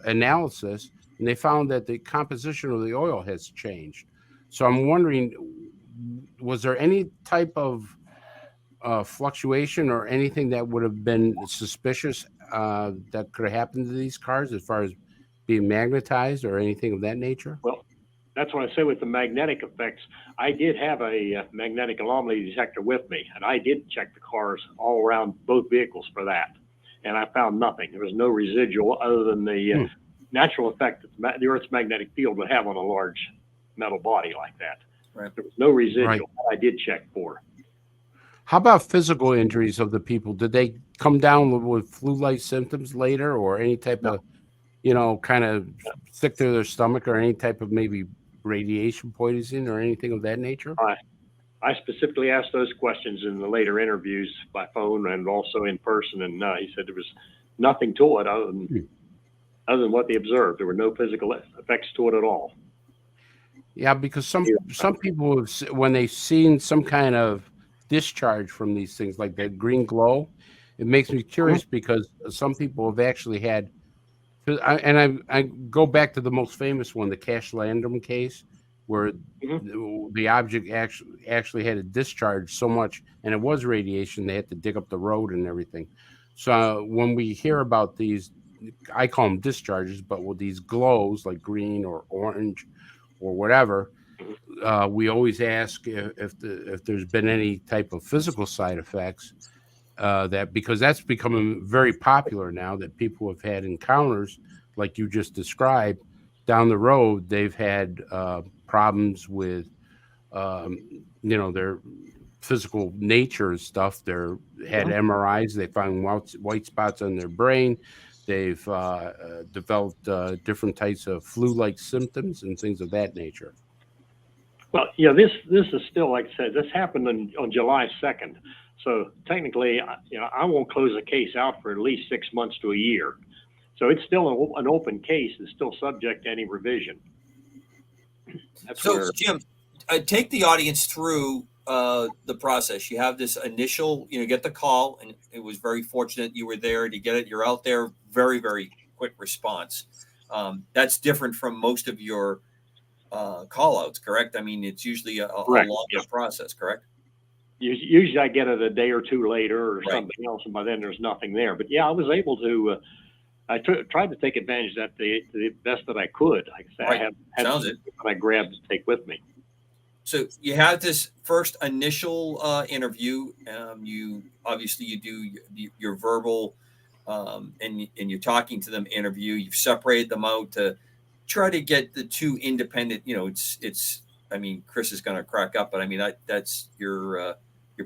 Speaker 3: analysis, and they found that the composition of the oil has changed. So I'm wondering, was there any type of fluctuation or anything that would have been suspicious that could have happened to these cars as far as being magnetized or anything of that nature?
Speaker 4: Well, that's what I say with the magnetic effects. I did have a magnetic anomaly detector with me, and I did check the cars all around both vehicles for that, and I found nothing. There was no residual other than the natural effect that the Earth's magnetic field would have on a large metal body like that.
Speaker 2: Right.
Speaker 4: There was no residual. I did check for.
Speaker 3: How about physical injuries of the people? Did they come down with flu-like symptoms later, or any type of, kind of sick to their stomach, or any type of maybe radiation poisoning or anything of that nature?
Speaker 4: I specifically asked those questions in the later interviews by phone and also in person, and he said there was nothing to it other than what they observed. There were no physical effects to it at all.
Speaker 3: Yeah, because some people have, when they've seen some kind of discharge from these things, like that green glow, it makes me curious because some people have actually had. I go back to the most famous one, the Cash Landrum case, where the object actually had a discharge so much, and it was radiation, they had to dig up the road and everything. So when we hear about these, I call them discharges, but with these glows like green or orange or whatever, we always ask if there's been any type of physical side effects. That because that's becoming very popular now, that people have had encounters like you just described down the road. They've had problems with their physical nature and stuff. They're had MRIs. They found white spots on their brain. They've developed different types of flu-like symptoms and things of that nature.
Speaker 4: Well, yeah, this is still, like I said, this happened on July 2nd. So technically, I won't close a case out for at least 6 months to a year. So it's still an open case. It's still subject to any revision.
Speaker 2: Jim, take the audience through the process. You have this initial, get the call, and it was very fortunate you were there to get it. You're out there, very, very quick response. That's different from most of your call outs, correct? I mean, it's usually a longer process, correct?
Speaker 4: Usually I get it a day or two later or something else, and by then there's nothing there. But yeah, I was able to, I tried to take advantage of that the best that I could. Like I said, I had something that I grabbed to take with me.
Speaker 2: So you have this first initial interview. You do your verbal and you're talking to them interview. You've separated them out to try to get the two independent. It's. I mean, Chris is going to crack up, but I mean that's your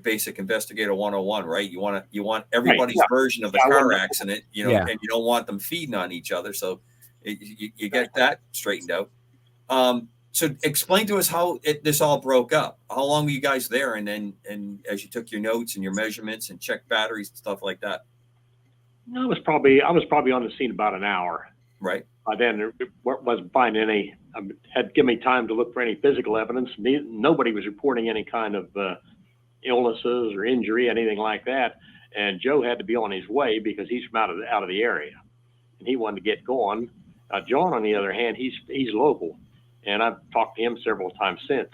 Speaker 2: basic investigator 101, right? You want everybody's version of the car accident, and you don't want them feeding on each other. So you get that straightened out. So explain to us how this all broke up. How long were you guys there? And as you took your notes and your measurements and checked batteries and stuff like that.
Speaker 4: I was probably on the scene about an hour.
Speaker 2: Right.
Speaker 4: By then, there wasn't finding any. Had given me time to look for any physical evidence. Nobody was reporting any kind of illnesses or injury, anything like that. And Joe had to be on his way because he's from out of the area, and he wanted to get going. John, on the other hand, he's local, and I've talked to him several times since.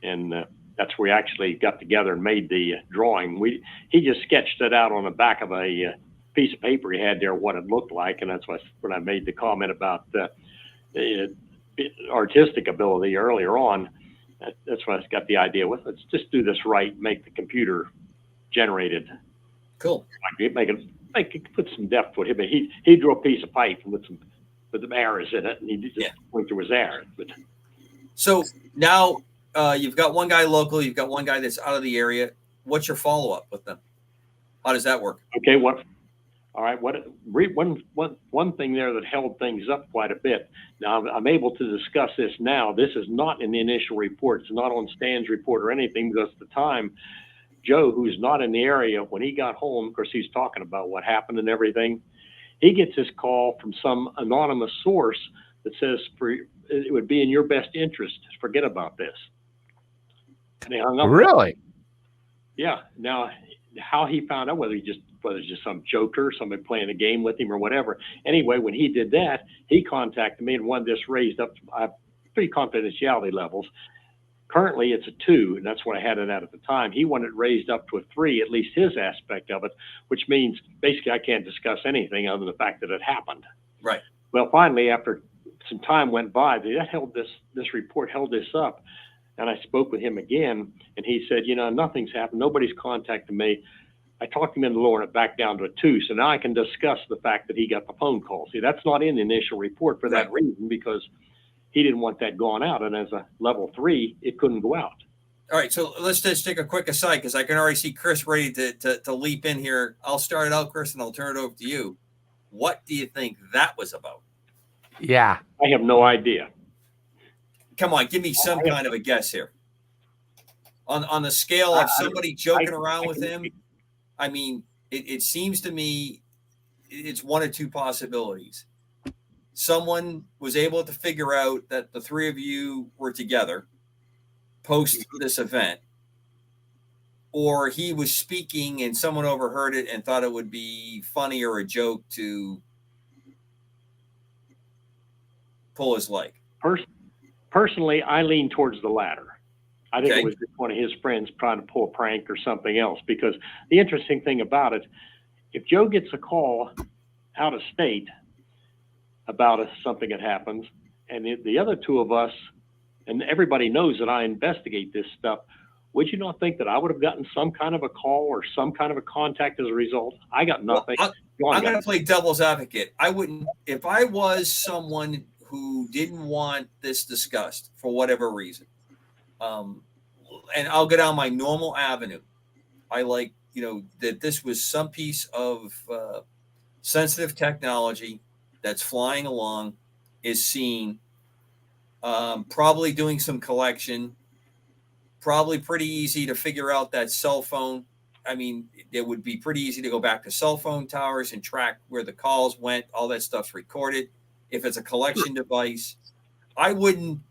Speaker 4: And that's where we actually got together and made the drawing. He just sketched it out on the back of a piece of paper he had there, what it looked like, and that's when I made the comment about artistic ability earlier on. That's when I got the idea with. Let's just do this right. Make the computer generated.
Speaker 2: Cool.
Speaker 4: Put some depth with him. He drew a piece of pipe with some arrows in it, and he just went through his arrows.
Speaker 2: So now you've got one guy local. You've got one guy that's out of the area. What's your follow up with them? How does that work?
Speaker 4: Okay. All right. One thing there that held things up quite a bit. Now I'm able to discuss this now. This is not in the initial report. It's not on Stan's report or anything, because at the time, Joe, who's not in the area, when he got home, of course, he's talking about what happened and everything. He gets this call from some anonymous source that says, it would be in your best interest to forget about this. And he hung up.
Speaker 3: Really?
Speaker 4: Yeah. Now, how he found out, whether it's just some joker, somebody playing a game with him or whatever. Anyway, when he did that, he contacted me and wanted this raised up to pretty confidentiality levels. Currently, it's a 2, and that's what I had it at the time. He wanted it raised up to a 3, at least his aspect of it, which means basically I can't discuss anything other than the fact that it happened.
Speaker 2: Right.
Speaker 4: Well, finally, after some time went by, this report held this up, and I spoke with him again, and he said, nothing's happened. Nobody's contacted me. I talked him into lowering it back down to a 2, so now I can discuss the fact that he got the phone call. See, that's not in the initial report for that reason, because he didn't want that going out, and as a level 3, it couldn't go out.
Speaker 2: All right, so let's just take a quick aside because I can already see Chris ready to leap in here. I'll start it out, Chris, and I'll turn it over to you. What do you think that was about?
Speaker 3: Yeah.
Speaker 4: I have no idea.
Speaker 2: Come on, give me some kind of a guess here. On the scale of somebody joking around with him, I mean, it seems to me it's one of two possibilities. Someone was able to figure out that the three of you were together post this event, or he was speaking and someone overheard it and thought it would be funny or a joke to pull his leg.
Speaker 4: Personally, I lean towards the latter. I think
Speaker 2: Okay.
Speaker 4: it was just one of his friends trying to pull a prank or something else, because the interesting thing about it, if Joe gets a call out of state about something that happens, and the other two of us, and everybody knows that I investigate this stuff, would you not think that I would have gotten some kind of a call or some kind of a contact as a result? I got nothing.
Speaker 2: Well, I'm going to play devil's advocate. I wouldn't, if I was someone who didn't want this discussed for whatever reason, and I'll go down my normal avenue. I like, that this was some piece of sensitive technology that's flying along, is seen, probably doing some collection, probably pretty easy to figure out that cell phone. I mean, it would be pretty easy to go back to cell phone towers and track where the calls went. All that stuff's recorded. If it's a collection device, I wouldn't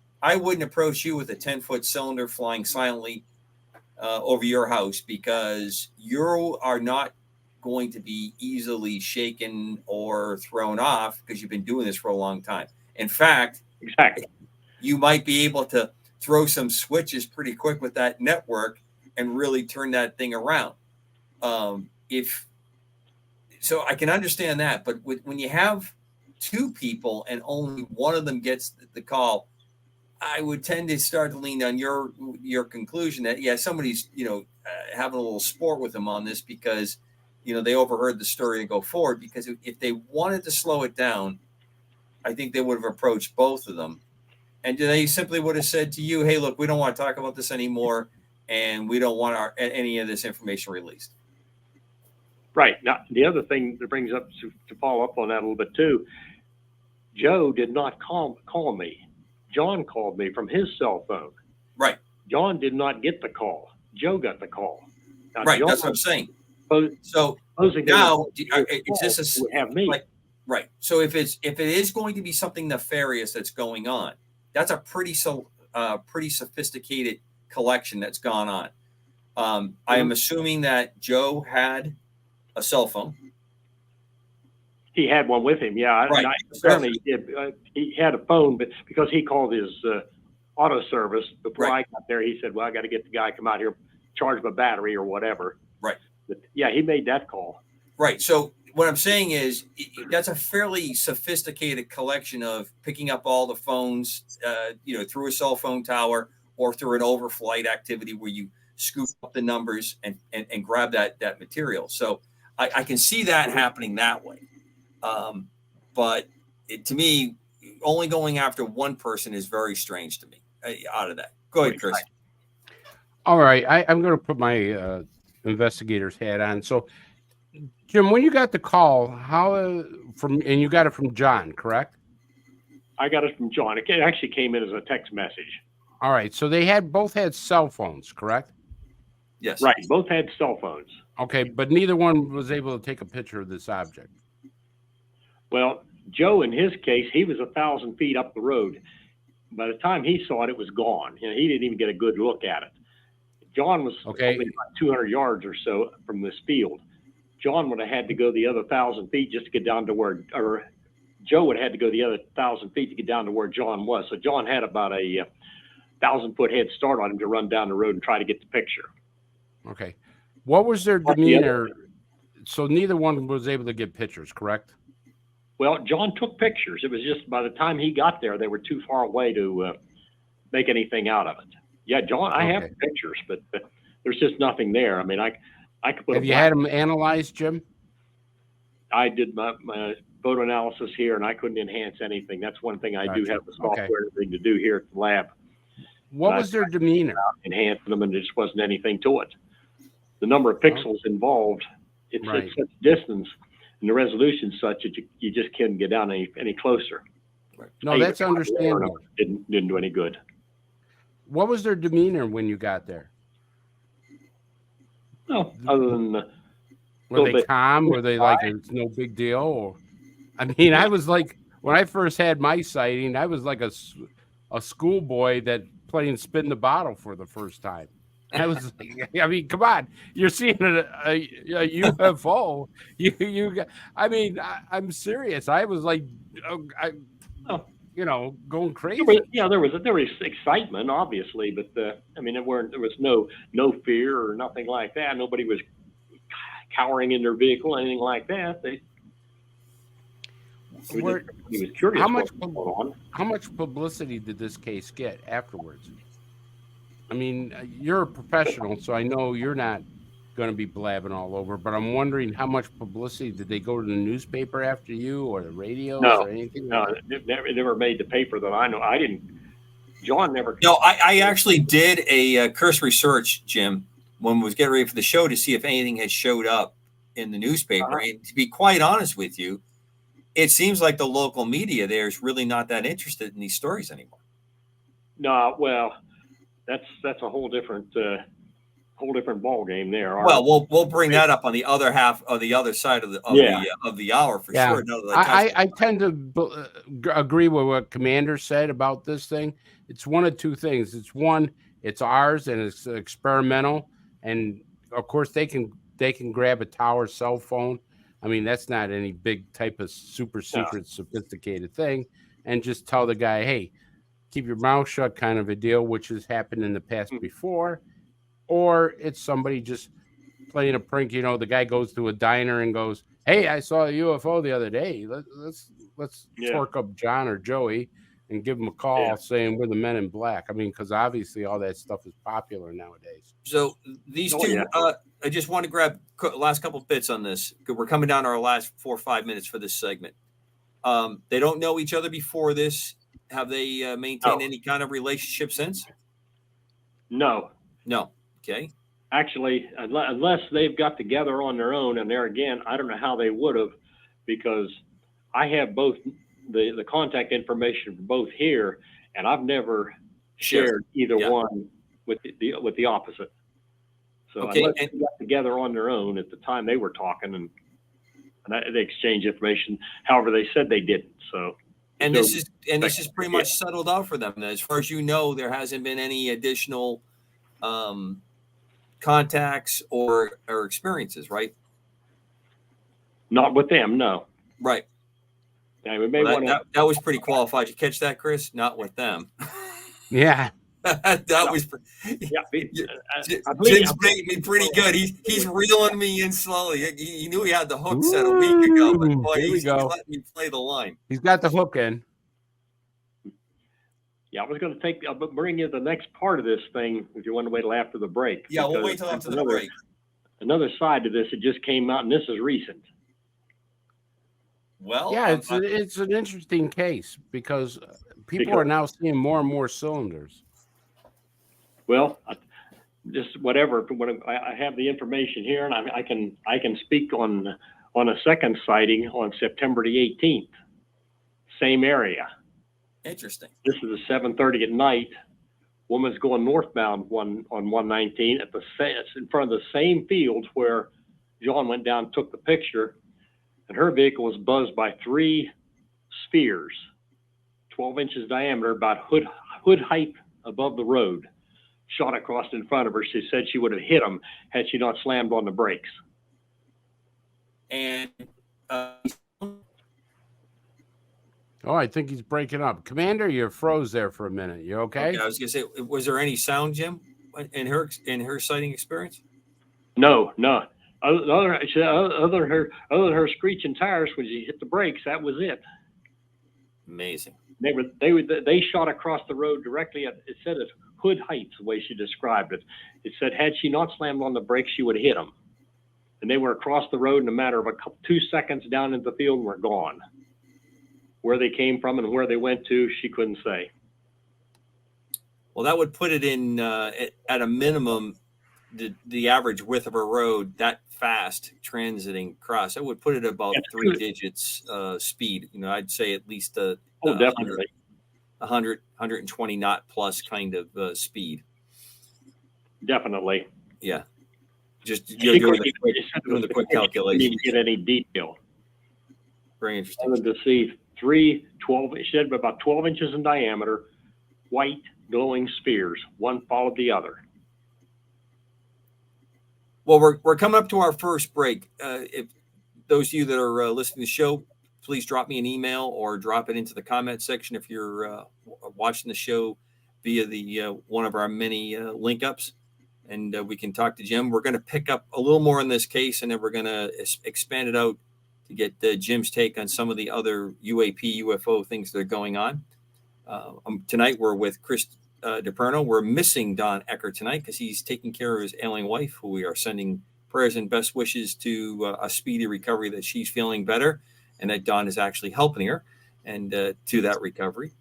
Speaker 2: approach you with a 10-foot cylinder flying silently over your house, because you are not going to be easily shaken or thrown off because you've been doing this for a long time. In fact,
Speaker 4: Exactly.
Speaker 2: you might be able to throw some switches pretty quick with that network and really turn that thing around. So I can understand that, but when you have two people and only one of them gets the call, I would tend to start to lean on your conclusion that, yeah, somebody's, having a little sport with them on this because, they overheard the story and go forward. Because if they wanted to slow it down, I think they would have approached both of them. And they simply would have said to you, hey, look, we don't want to talk about this anymore, and we don't want any of this information released.
Speaker 4: Right. Now, the other thing that brings up, to follow up on that a little bit too, Joe did not call me. John called me from his cell phone.
Speaker 2: Right.
Speaker 4: John did not get the call. Joe got the call. Now,
Speaker 2: Right.
Speaker 4: John,
Speaker 2: That's what I'm saying. So
Speaker 4: supposing
Speaker 2: now,
Speaker 4: is
Speaker 2: this
Speaker 4: would have me.
Speaker 2: like, right? So if it is going to be something nefarious that's going on, that's a pretty sophisticated collection that's gone on. I am assuming that Joe had a cell phone.
Speaker 4: He had one with him, yeah.
Speaker 2: Right.
Speaker 4: Apparently, he had a phone, but because he called his auto service before
Speaker 2: Right.
Speaker 4: I got there, he said, "Well, I got to get the guy to come out here, charge my battery or whatever."
Speaker 2: Right.
Speaker 4: But yeah, he made that call.
Speaker 2: Right. So what I'm saying is that's a fairly sophisticated collection of picking up all the phones, through a cell phone tower or through an overflight activity where you scoop up the numbers and grab that material. So I can see that happening that way. But to me, only going after one person is very strange to me out of that. Go ahead, Chris.
Speaker 3: All right. I'm going to put my investigator's hat on. So, Jim, when you got the call, and you got it from John, correct?
Speaker 4: I got it from John. It actually came in as a text message.
Speaker 3: All right. So they both had cell phones, correct?
Speaker 2: Yes.
Speaker 4: Right. Both had cell phones.
Speaker 3: Okay, but neither one was able to take a picture of this object.
Speaker 4: Well, Joe, in his case, he was 1,000 feet up the road. By the time he saw it, it was gone. He didn't even get a good look at it. John was
Speaker 3: Okay.
Speaker 4: only about 200 yards or so from this field. John would have had to go the other 1,000 feet just to get down to or Joe would have had to go the other 1,000 feet to get down to where John was. So John had about a 1,000-foot head start on him to run down the road and try to get the picture.
Speaker 3: Okay. What was their demeanor? So neither one was able to get pictures, correct?
Speaker 4: Well, John took pictures. It was just by the time he got there, they were too far away to make anything out of it. Yeah, John, I have pictures, but there's just nothing there. I mean, I could put.
Speaker 3: Have you had them analyzed, Jim?
Speaker 4: I did my photo analysis here, and I couldn't enhance anything. That's one thing I do have the software and everything to do here at the lab.
Speaker 3: What was their demeanor?
Speaker 4: Enhancing them, and there just wasn't anything to it. The number of pixels involved, it's
Speaker 3: Right.
Speaker 4: at such distance, and the resolution such that you just can't get down any closer.
Speaker 3: No, that's understandable.
Speaker 4: Didn't do any good.
Speaker 3: What was their demeanor when you got there?
Speaker 4: No, other than
Speaker 3: Were they
Speaker 4: bit.
Speaker 3: calm? Were they like, it's no big deal? Or, I mean, I was like, when I first had my sighting, I was like a schoolboy that playing spin the bottle for the first time. I was like, I mean, come on, you're seeing a UFO. I mean, I'm serious. I was like, going crazy.
Speaker 4: There was excitement, obviously, but I mean, there was no fear or nothing like that. Nobody was cowering in their vehicle, anything like that. He was curious.
Speaker 3: How much publicity did this case get afterwards? I mean, you're a professional, so I know you're not going to be blabbing all over, but I'm wondering how much publicity did they go to the newspaper after you or the radio or anything?
Speaker 4: No, it never made the paper that I know. I didn't. John never.
Speaker 2: No, I actually did a cursory search, Jim, when we was getting ready for the show to see if anything had showed up in the newspaper. And to be quite honest with you, it seems like the local media there is really not that interested in these stories anymore.
Speaker 4: No, well, that's a whole different ball game there.
Speaker 2: Well, we'll bring that up on the other half of the other side of the hour for sure.
Speaker 3: I tend to agree with what Commander said about this thing. It's one of two things. It's one, it's ours and it's experimental, and of course they can grab a tower cell phone. I mean, that's not any big type of super secret sophisticated thing, and just tell the guy, hey, keep your mouth shut, kind of a deal, which has happened in the past before. Or it's somebody just playing a prank. The guy goes to a diner and goes, hey, I saw a UFO the other day. Let's torque up John or Joey and give them a call saying we're the Men in Black. I mean, because obviously all that stuff is popular nowadays.
Speaker 2: So these two, I just want to grab last couple bits on this. We're coming down to our last 4 or 5 minutes for this segment. They don't know each other before this. Have they maintained any kind of relationship since?
Speaker 4: No.
Speaker 2: Okay.
Speaker 4: Actually, unless they've got together on their own, and there again, I don't know how they would have, because I have both the contact information for both here, and I've never shared either one with the opposite. So unless they got together on their own at the time they were talking, and they exchanged information, however they said they didn't. So.
Speaker 2: And this is pretty much settled out for them. As far as you know, there hasn't been any additional contacts or experiences, right?
Speaker 4: Not with them, no.
Speaker 2: Right.
Speaker 4: Yeah, we may want to.
Speaker 2: That was pretty qualified. Did you catch that, Chris? Not with them.
Speaker 3: Yeah.
Speaker 2: That was. Jim's making me pretty good. He's reeling me in slowly. He knew he had the hook set a week ago, but boy, he's letting me play the line.
Speaker 3: He's got the hook in.
Speaker 4: Yeah, I was going to bring you the next part of this thing if you want to wait till after the break.
Speaker 2: Yeah, we'll wait till after the break.
Speaker 4: Another side to this, it just came out, and this is recent.
Speaker 2: Well,
Speaker 3: yeah, it's an interesting case because people are now seeing more and more cylinders.
Speaker 4: Well, just whatever. I have the information here, and I can speak on a second sighting on September the 18th, same area.
Speaker 2: Interesting.
Speaker 4: This is at 7:30 at night. Woman's going northbound on 119 in front of the same field where John went down and took the picture, and her vehicle was buzzed by 3 spheres, 12 inches diameter, about hood height above the road, shot across in front of her. She said she would have hit them had she not slammed on the brakes.
Speaker 2: And
Speaker 3: I think he's breaking up. Commander, you froze there for a minute. You okay?
Speaker 2: I was going to say, was there any sound, Jim, in her sighting experience?
Speaker 4: No. Other than her screeching tires when she hit the brakes, that was it.
Speaker 2: Amazing.
Speaker 4: They shot across the road directly at, it said at hood height, the way she described it. It said had she not slammed on the brakes, she would have hit them. And they were across the road in a matter of 2 seconds down into the field and were gone. Where they came from and where they went to, she couldn't say.
Speaker 2: Well, that would put it in at a minimum the average width of a road that fast transiting across. That would put it about
Speaker 4: That's
Speaker 2: 3
Speaker 4: good.
Speaker 2: digits speed. I'd say at least
Speaker 4: Oh, definitely.
Speaker 2: 120 knot plus kind of speed.
Speaker 4: Definitely.
Speaker 2: Yeah. Just
Speaker 4: She
Speaker 2: doing
Speaker 4: couldn't
Speaker 2: doing the quick
Speaker 4: even
Speaker 2: calculation.
Speaker 4: get any detail.
Speaker 2: Very interesting.
Speaker 4: Other than to see 3 12, she said about 12 inches in diameter, white glowing spheres. One followed the other.
Speaker 2: Well, we're coming up to our first break. If those of you that are listening to the show, please drop me an email or drop it into the comment section if you're watching the show via the one of our many link ups, and we can talk to Jim. We're going to pick up a little more in this case, and then we're going to expand it out to get Jim's take on some of the other UAP, UFO things that are going on. Tonight we're with Chris DiPerno. We're missing Don Ecker tonight because he's taking care of his ailing wife, who we are sending prayers and best wishes to a speedy recovery, that she's feeling better and that Don is actually helping her and to that recovery.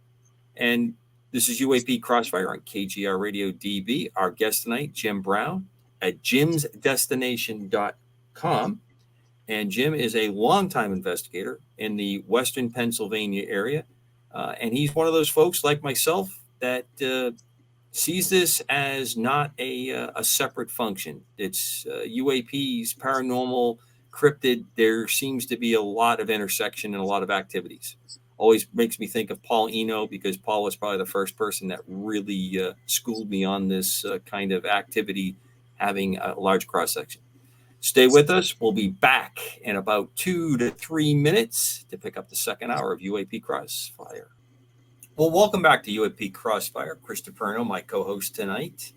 Speaker 2: And this is UAP Crossfire on KGR Radio DB. Our guest tonight, Jim Brown at jimsdestination.com. And Jim is a longtime investigator in the Western Pennsylvania area. And he's one of those folks like myself that sees this as not a separate function. It's UAPs, paranormal, cryptid. There seems to be a lot of intersection and a lot of activities. Always makes me think of Paul Eno, because Paul was probably the first person that really schooled me on this kind of activity, having a large cross section. Stay with us. We'll be back in about 2 to 3 minutes to pick up the second hour of UAP Crossfire. Well, welcome back to UAP Crossfire. Chris DiPerno, my co-host tonight.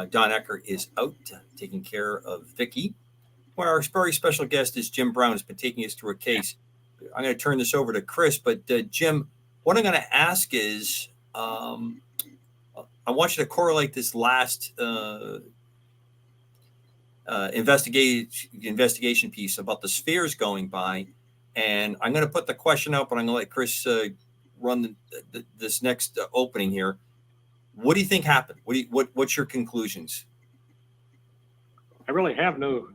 Speaker 2: Don Ecker is out taking care of Vicky. Well, our very special guest is Jim Brown, who's been taking us through a case. I'm going to turn this over to Chris, but Jim, what I'm going to ask is, I want you to correlate this last investigation piece about the spheres going by, and I'm going to put the question up, and I'm going to let Chris run this next opening here. What do you think happened? What's your conclusions?
Speaker 4: I really have no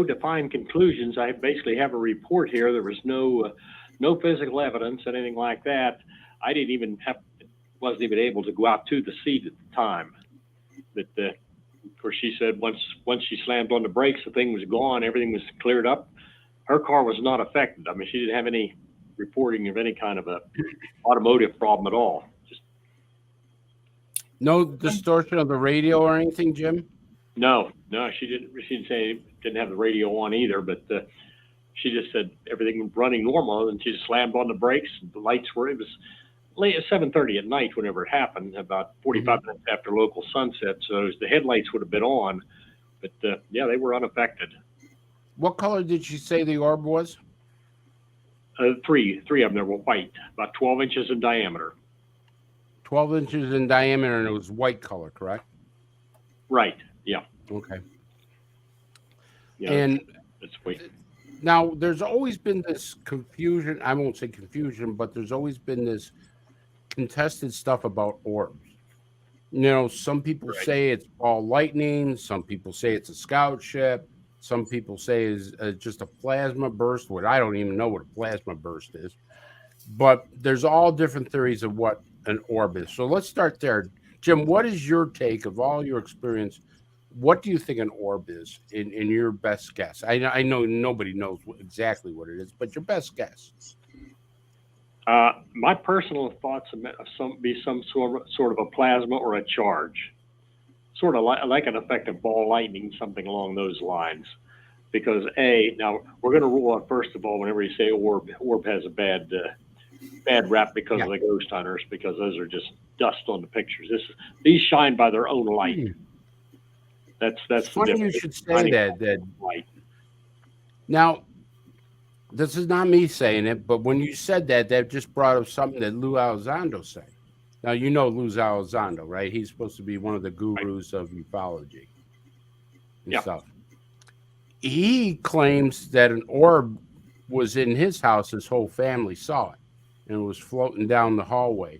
Speaker 4: defined conclusions. I basically have a report here. There was no physical evidence, anything like that. I wasn't even able to go out to the scene at the time. But of course, she said once she slammed on the brakes, the thing was gone. Everything was cleared up. Her car was not affected. I mean, she didn't have any reporting of any kind of a automotive problem at all. Just
Speaker 3: no distortion of the radio or anything, Jim?
Speaker 4: No, she didn't. She didn't say didn't have the radio on either, but she just said everything was running normal, and she just slammed on the brakes. The lights were. It was late at 7:30 at night whenever it happened, about 45 minutes after local sunset. So the headlights would have been on, but yeah, they were unaffected.
Speaker 3: What color did she say the orb was?
Speaker 4: Three of them. They were white, about 12 inches in diameter.
Speaker 3: 12 inches in diameter, and it was white color, correct?
Speaker 4: Right. Yeah.
Speaker 3: Okay.
Speaker 4: Yeah.
Speaker 3: And
Speaker 4: that's sweet.
Speaker 3: now there's always been this confusion. I won't say confusion, but there's always been this contested stuff about orbs. Some people say it's ball lightning. Some people say it's a scout ship. Some people say is just a plasma burst. What I don't even know what a plasma burst is. But there's all different theories of what an orb is. So let's start there. Jim, what is your take of all your experience? What do you think an orb is in your best guess? I know nobody knows exactly what it is, but your best guess.
Speaker 4: My personal thoughts would be some sort of a plasma or a charge. Sort of like an effective ball lightning, something along those lines. Because now we're going to rule out, first of all, whenever you say orb has a bad rap because of the ghost hunters, because those are just dust on the pictures. These shine by their own light. That's
Speaker 3: funny you should say that
Speaker 4: light.
Speaker 3: Now, this is not me saying it, but when you said that just brought up something that Lou Elizondo said. Now, you know Lou Elizondo, right? He's supposed to be one of the gurus of ufology and stuff. He claims that an orb was in his house. His whole family saw it, and it was floating down the hallway.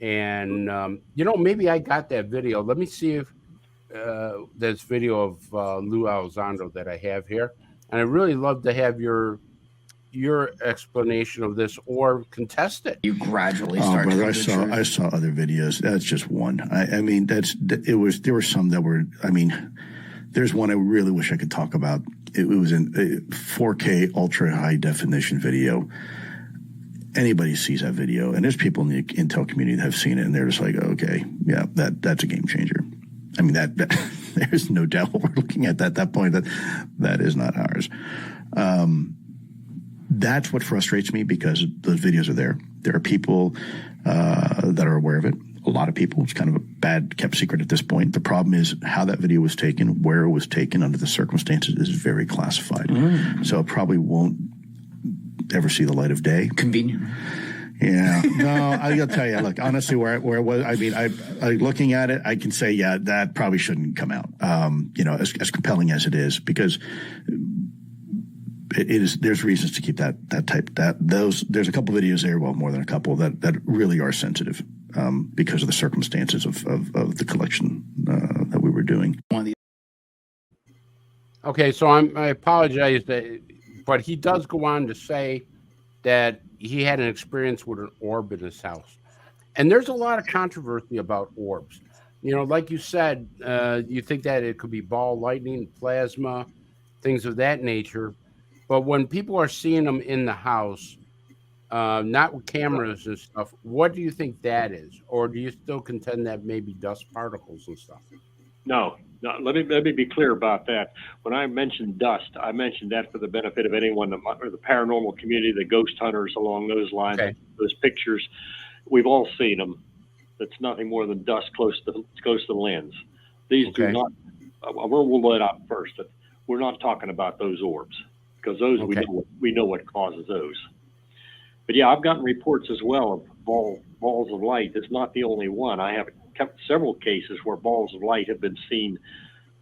Speaker 3: And maybe I got that video. Let me see if this video of Lou Elizondo that I have here, and I really love to have your explanation of this or contest it.
Speaker 5: You gradually start.
Speaker 6: Brother, I saw other videos. That's just one. I mean, there were some that were. I mean, there's one I really wish I could talk about. It was in 4K ultra high definition video. Anybody sees that video, and there's people in the Intel community that have seen it, and they're just like, okay, yeah, that's a game changer. I mean, that there's no doubt what we're looking at that point. That is not ours. That's what frustrates me, because those videos are there. There are people that are aware of it. A lot of people. It's kind of a bad kept secret at this point. The problem is how that video was taken, where it was taken, under the circumstances is very classified. So it probably won't ever see the light of day.
Speaker 5: Convenient.
Speaker 6: Yeah, no, I'll tell you. Look, honestly, where it was, I mean, I looking at it, I can say, yeah, that probably shouldn't come out. As compelling as it is, because it is. There's reasons to keep there's a couple videos there, well, more than a couple that really are sensitive because of the circumstances of the collection that we were doing.
Speaker 3: Okay, so I apologize, but he does go on to say that he had an experience with an orb in his house. And there's a lot of controversy about orbs. Like you said, you think that it could be ball lightning, plasma, things of that nature. But when people are seeing them in the house, not with cameras and stuff, what do you think that is? Or do you still contend that maybe dust particles and stuff?
Speaker 4: No. Let me be clear about that. When I mentioned dust, I mentioned that for the benefit of anyone or the paranormal community, the ghost hunters along those lines.
Speaker 3: Okay.
Speaker 4: Those pictures, we've all seen them. It's nothing more than dust close to the lens. These do not. We'll let out first. But we're not talking about those orbs, because those we know what causes those. But yeah, I've gotten reports as well of balls of light. It's not the only one. I have kept several cases where balls of light have been seen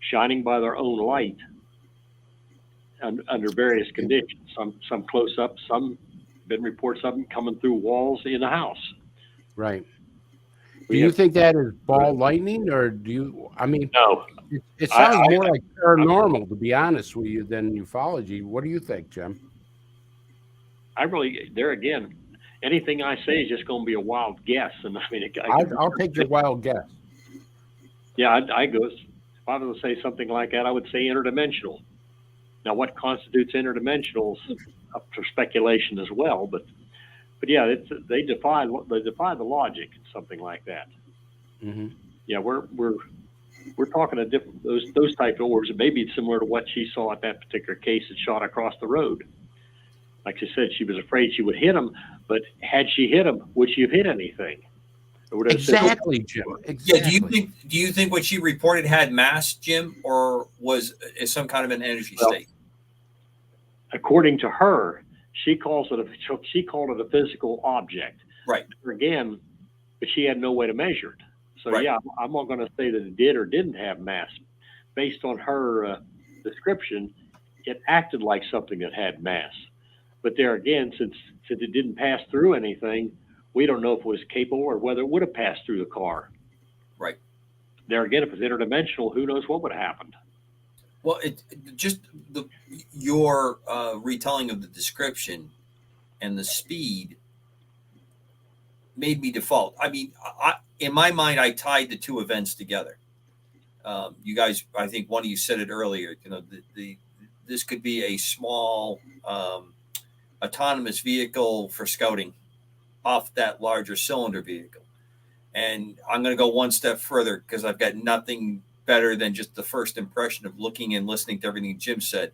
Speaker 4: shining by their own light under various conditions. Some close up, some been reports of them coming through walls in the house.
Speaker 3: Right. Do you think that is ball lightning, or do you? I mean,
Speaker 4: no.
Speaker 3: It sounds more like paranormal, to be honest with you, than ufology. What do you think, Jim?
Speaker 4: There again, anything I say is just going to be a wild guess, and I mean,
Speaker 3: I'll take your wild guess.
Speaker 4: Yeah, I go. If I was to say something like that, I would say interdimensional. Now, what constitutes interdimensional is up for speculation as well, but yeah, they defy the logic in something like that.
Speaker 3: Mm-hmm.
Speaker 4: Yeah, we're talking those type of orbs. It may be similar to what she saw at that particular case that shot across the road. Like she said, she was afraid she would hit him, but had she hit him, would she have hit anything?
Speaker 3: Exactly, Jim. Exactly.
Speaker 2: Yeah. Do you think what she reported had mass, Jim, or was some kind of an energy state?
Speaker 4: According to her, she called it a physical object.
Speaker 2: Right.
Speaker 4: Again, but she had no way to measure it. So
Speaker 2: right.
Speaker 4: Yeah, I'm not going to say that it did or didn't have mass. Based on her description, it acted like something that had mass. But there again, since it didn't pass through anything, we don't know if it was capable or whether it would have passed through the car.
Speaker 2: Right.
Speaker 4: There again, if it's interdimensional, who knows what would have happened.
Speaker 2: Well, your retelling of the description and the speed made me default. I mean, in my mind, I tied the two events together. You guys, I think one of you said it earlier. This could be a small autonomous vehicle for scouting off that larger cylinder vehicle. And I'm going to go one step further, because I've got nothing better than just the first impression of looking and listening to everything Jim said.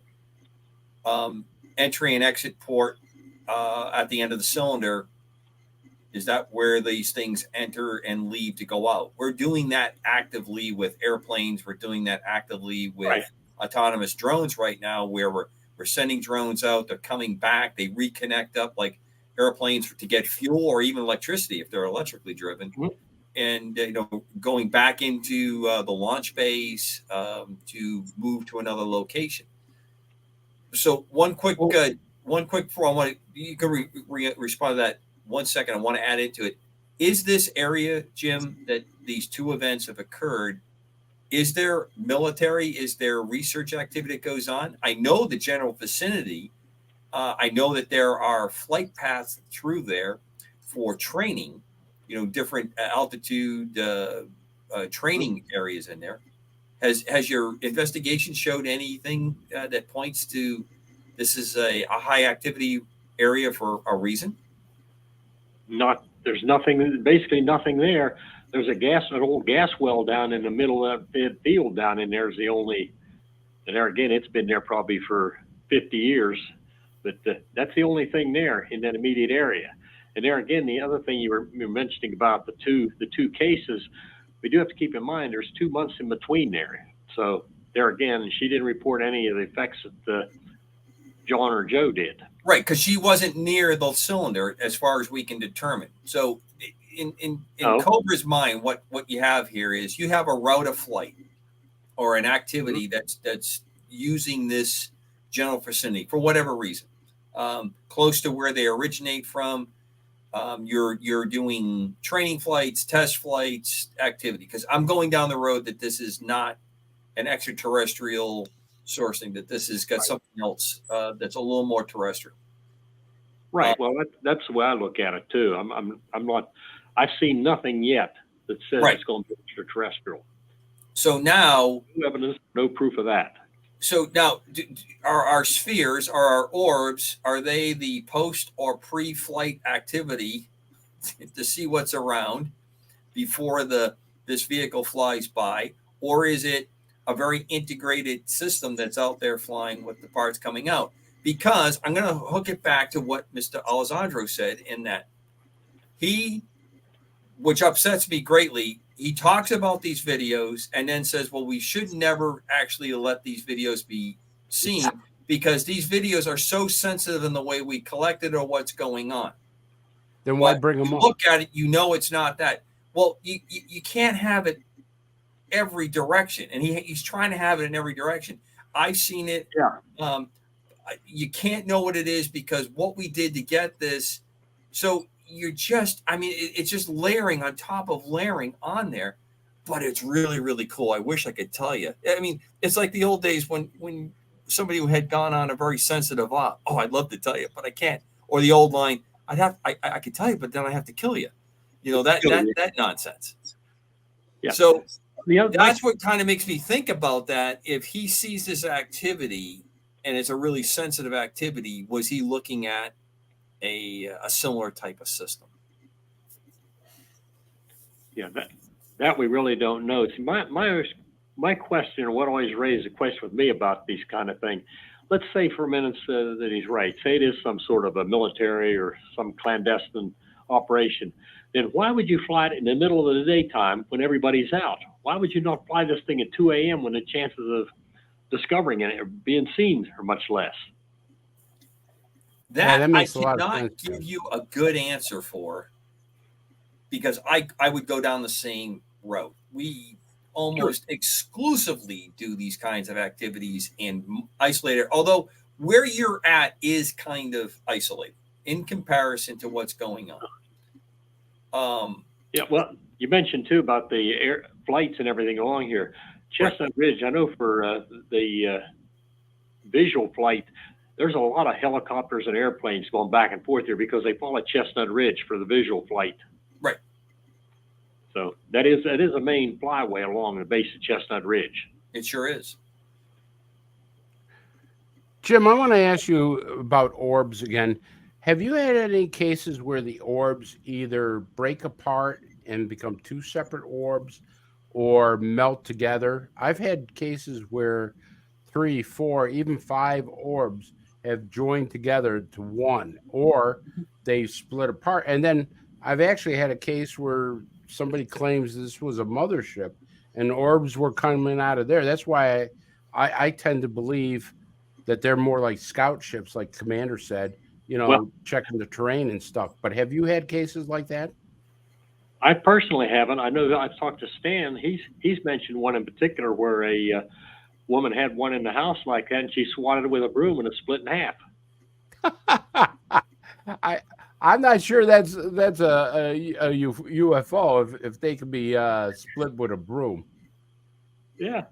Speaker 2: Entry and exit port at the end of the cylinder, is that where these things enter and leave to go out? We're doing that actively with airplanes. We're doing that actively with autonomous drones right now, where we're sending drones out. They're coming back. They reconnect up like airplanes to get fuel or even electricity if they're electrically driven. Mm-hmm. And going back into the launch base to move to another location. So one quick before I want you can respond to that 1 second. I want to add into it. Is this area, Jim, that these two events have occurred? Is there military? Is there research activity that goes on? I know the general vicinity. I know that there are flight paths through there for training, different altitude training areas in there. Has your investigation showed anything that points to this is a high activity area for a reason?
Speaker 4: There's nothing, basically nothing there. There's an old gas well down in the middle of that field down in there is the only, and there again, it's been there probably for 50 years, but that's the only thing there in that immediate area. And there again, the other thing you were mentioning about the two cases, we do have to keep in mind there's 2 months in between there. So there again, she didn't report any of the effects that John or Joe did.
Speaker 2: Right, because she wasn't near the cylinder as far as we can determine. So in Cobra's mind, what you have here is you have a route of flight or an activity that's using this general vicinity for whatever reason, close to where they originate from. You're doing training flights, test flights, activity. Because I'm going down the road that this is not an extraterrestrial sourcing, that this has got something else that's a little more terrestrial.
Speaker 4: Right. Well, that's the way I look at it too. I'm not. I've seen nothing yet that says it's going to be extraterrestrial.
Speaker 2: So now,
Speaker 4: no evidence, no proof of that.
Speaker 2: So now, are our spheres, are our orbs, are they the post or pre-flight activity to see what's around before this vehicle flies by, or is it a very integrated system that's out there flying with the parts coming out? Because I'm going to hook it back to what Mr. Alessandro said in that which upsets me greatly, he talks about these videos and then says, well, we should never actually let these videos be seen because these videos are so sensitive in the way we collect it or what's going on.
Speaker 3: Then why bring them up?
Speaker 2: Look at it, it's not that. Well, you can't have it every direction, and he's trying to have it in every direction. I've seen it.
Speaker 4: Yeah.
Speaker 2: You can't know what it is because what we did to get this. So you're just, it's just layering on top of layering on there, but it's really, really cool. I wish I could tell you. It's like the old days when somebody who had gone on a very sensitive, I'd love to tell you, but I can't. Or the old line, I could tell you, but then I have to kill you. That nonsense.
Speaker 4: Yeah.
Speaker 2: So that's what kind of makes me think about that. If he sees this activity and it's a really sensitive activity, was he looking at a similar type of system?
Speaker 4: Yeah, that we really don't know. See, my question, or what always raises a question with me about these kind of things, let's say for a minute that he's right. Say it is some sort of a military or some clandestine operation. Then why would you fly it in the middle of the daytime when everybody's out? Why would you not fly this thing at 2 a.m. when the chances of discovering it or being seen are much less?
Speaker 2: That makes I cannot give you a good answer for, because I would go down the same road. We almost exclusively do these kinds of activities in isolated, although where you're at is kind of isolated in comparison to what's going on.
Speaker 4: Yeah, well, you mentioned too about the air flights and everything along here. Chestnut Ridge, I know for the visual flight, there's a lot of helicopters and airplanes going back and forth here because they follow Chestnut Ridge for the visual flight.
Speaker 2: Right.
Speaker 4: So that is a main flyway along the base of Chestnut Ridge.
Speaker 2: It sure is.
Speaker 3: Jim, I want to ask you about orbs again. Have you had any cases where the orbs either break apart and become two separate orbs or melt together? I've had cases where 3, 4, even 5 orbs have joined together to one, or they split apart. And then I've actually had a case where somebody claims this was a mothership and orbs were coming out of there. That's why I tend to believe that they're more like scout ships, like Commander said, checking the terrain and stuff. But have you had cases like that?
Speaker 4: I personally haven't. I know that I've talked to Stan. He's mentioned one in particular where a woman had one in the house like that, and she swatted it with a broom and it split in half.
Speaker 3: I'm not sure that's a UFO if they can be split with a broom.
Speaker 4: Yeah,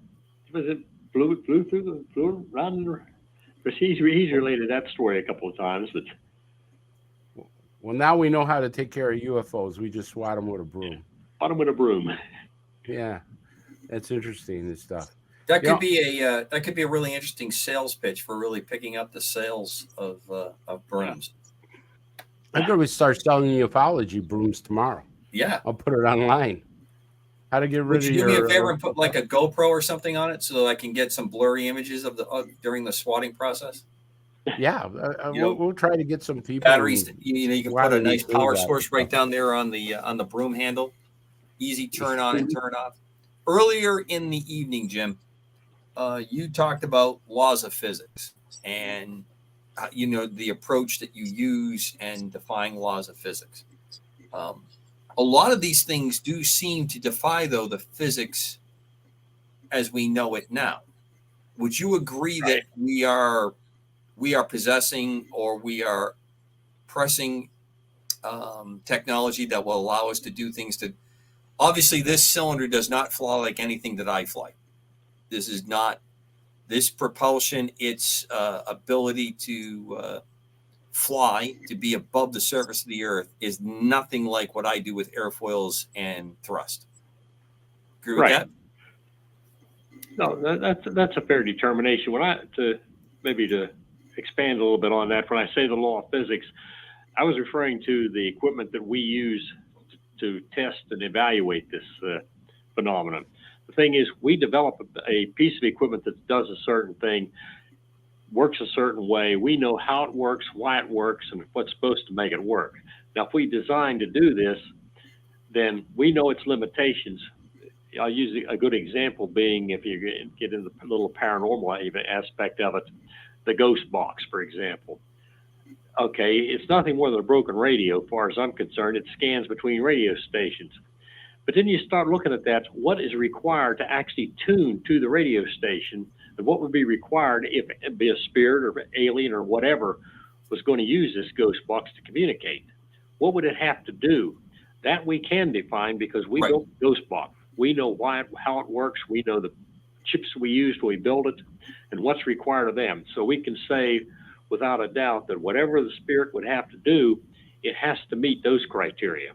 Speaker 4: but it flew around. He's related that story a couple of times, but
Speaker 3: Well, now we know how to take care of UFOs. We just swat them with a broom.
Speaker 4: caught him with a broom.
Speaker 3: Yeah, that's interesting and stuff.
Speaker 2: That could be a really interesting sales pitch for really picking up the sales of brooms.
Speaker 3: I'm going to start selling ufology brooms tomorrow.
Speaker 2: Yeah.
Speaker 3: I'll put it online. How to get rid
Speaker 2: Would
Speaker 3: of
Speaker 2: you
Speaker 3: your...
Speaker 2: do me a favor and put like a GoPro or something on it so I can get some blurry images of during the swatting process?
Speaker 3: Yeah, we'll try to get some people.
Speaker 2: Batteries, you can put a nice power source right down there on the broom handle. Easy turn on and turn off. Earlier in the evening, Jim, you talked about laws of physics and the approach that you use and defying laws of physics. A lot of these things do seem to defy, though, the physics as we know it now. Would you agree that we are possessing or we are pressing technology that will allow us to do things that obviously this cylinder does not fly like anything that I fly. This is not this propulsion, its ability to fly, to be above the surface of the earth is nothing like what I do with airfoils and thrust. Agree with that?
Speaker 4: No, that's a fair determination. To expand a little bit on that, when I say the law of physics, I was referring to the equipment that we use to test and evaluate this phenomenon. The thing is, we develop a piece of equipment that does a certain thing, works a certain way. We know how it works, why it works, and what's supposed to make it work. Now, if we design to do this, then we know its limitations. I'll use a good example being, if you get into the little paranormal aspect of it, the ghost box, for example. Okay, it's nothing more than a broken radio, as far as I'm concerned. It scans between radio stations. But then you start looking at that, what is required to actually tune to the radio station, and what would be required if it be a spirit or alien or whatever was going to use this ghost box to communicate? What would it have to do? That we can define because we built the ghost box. We know how it works. We know the chips we used when we built it and what's required of them. So we can say without a doubt that whatever the spirit would have to do, it has to meet those criteria.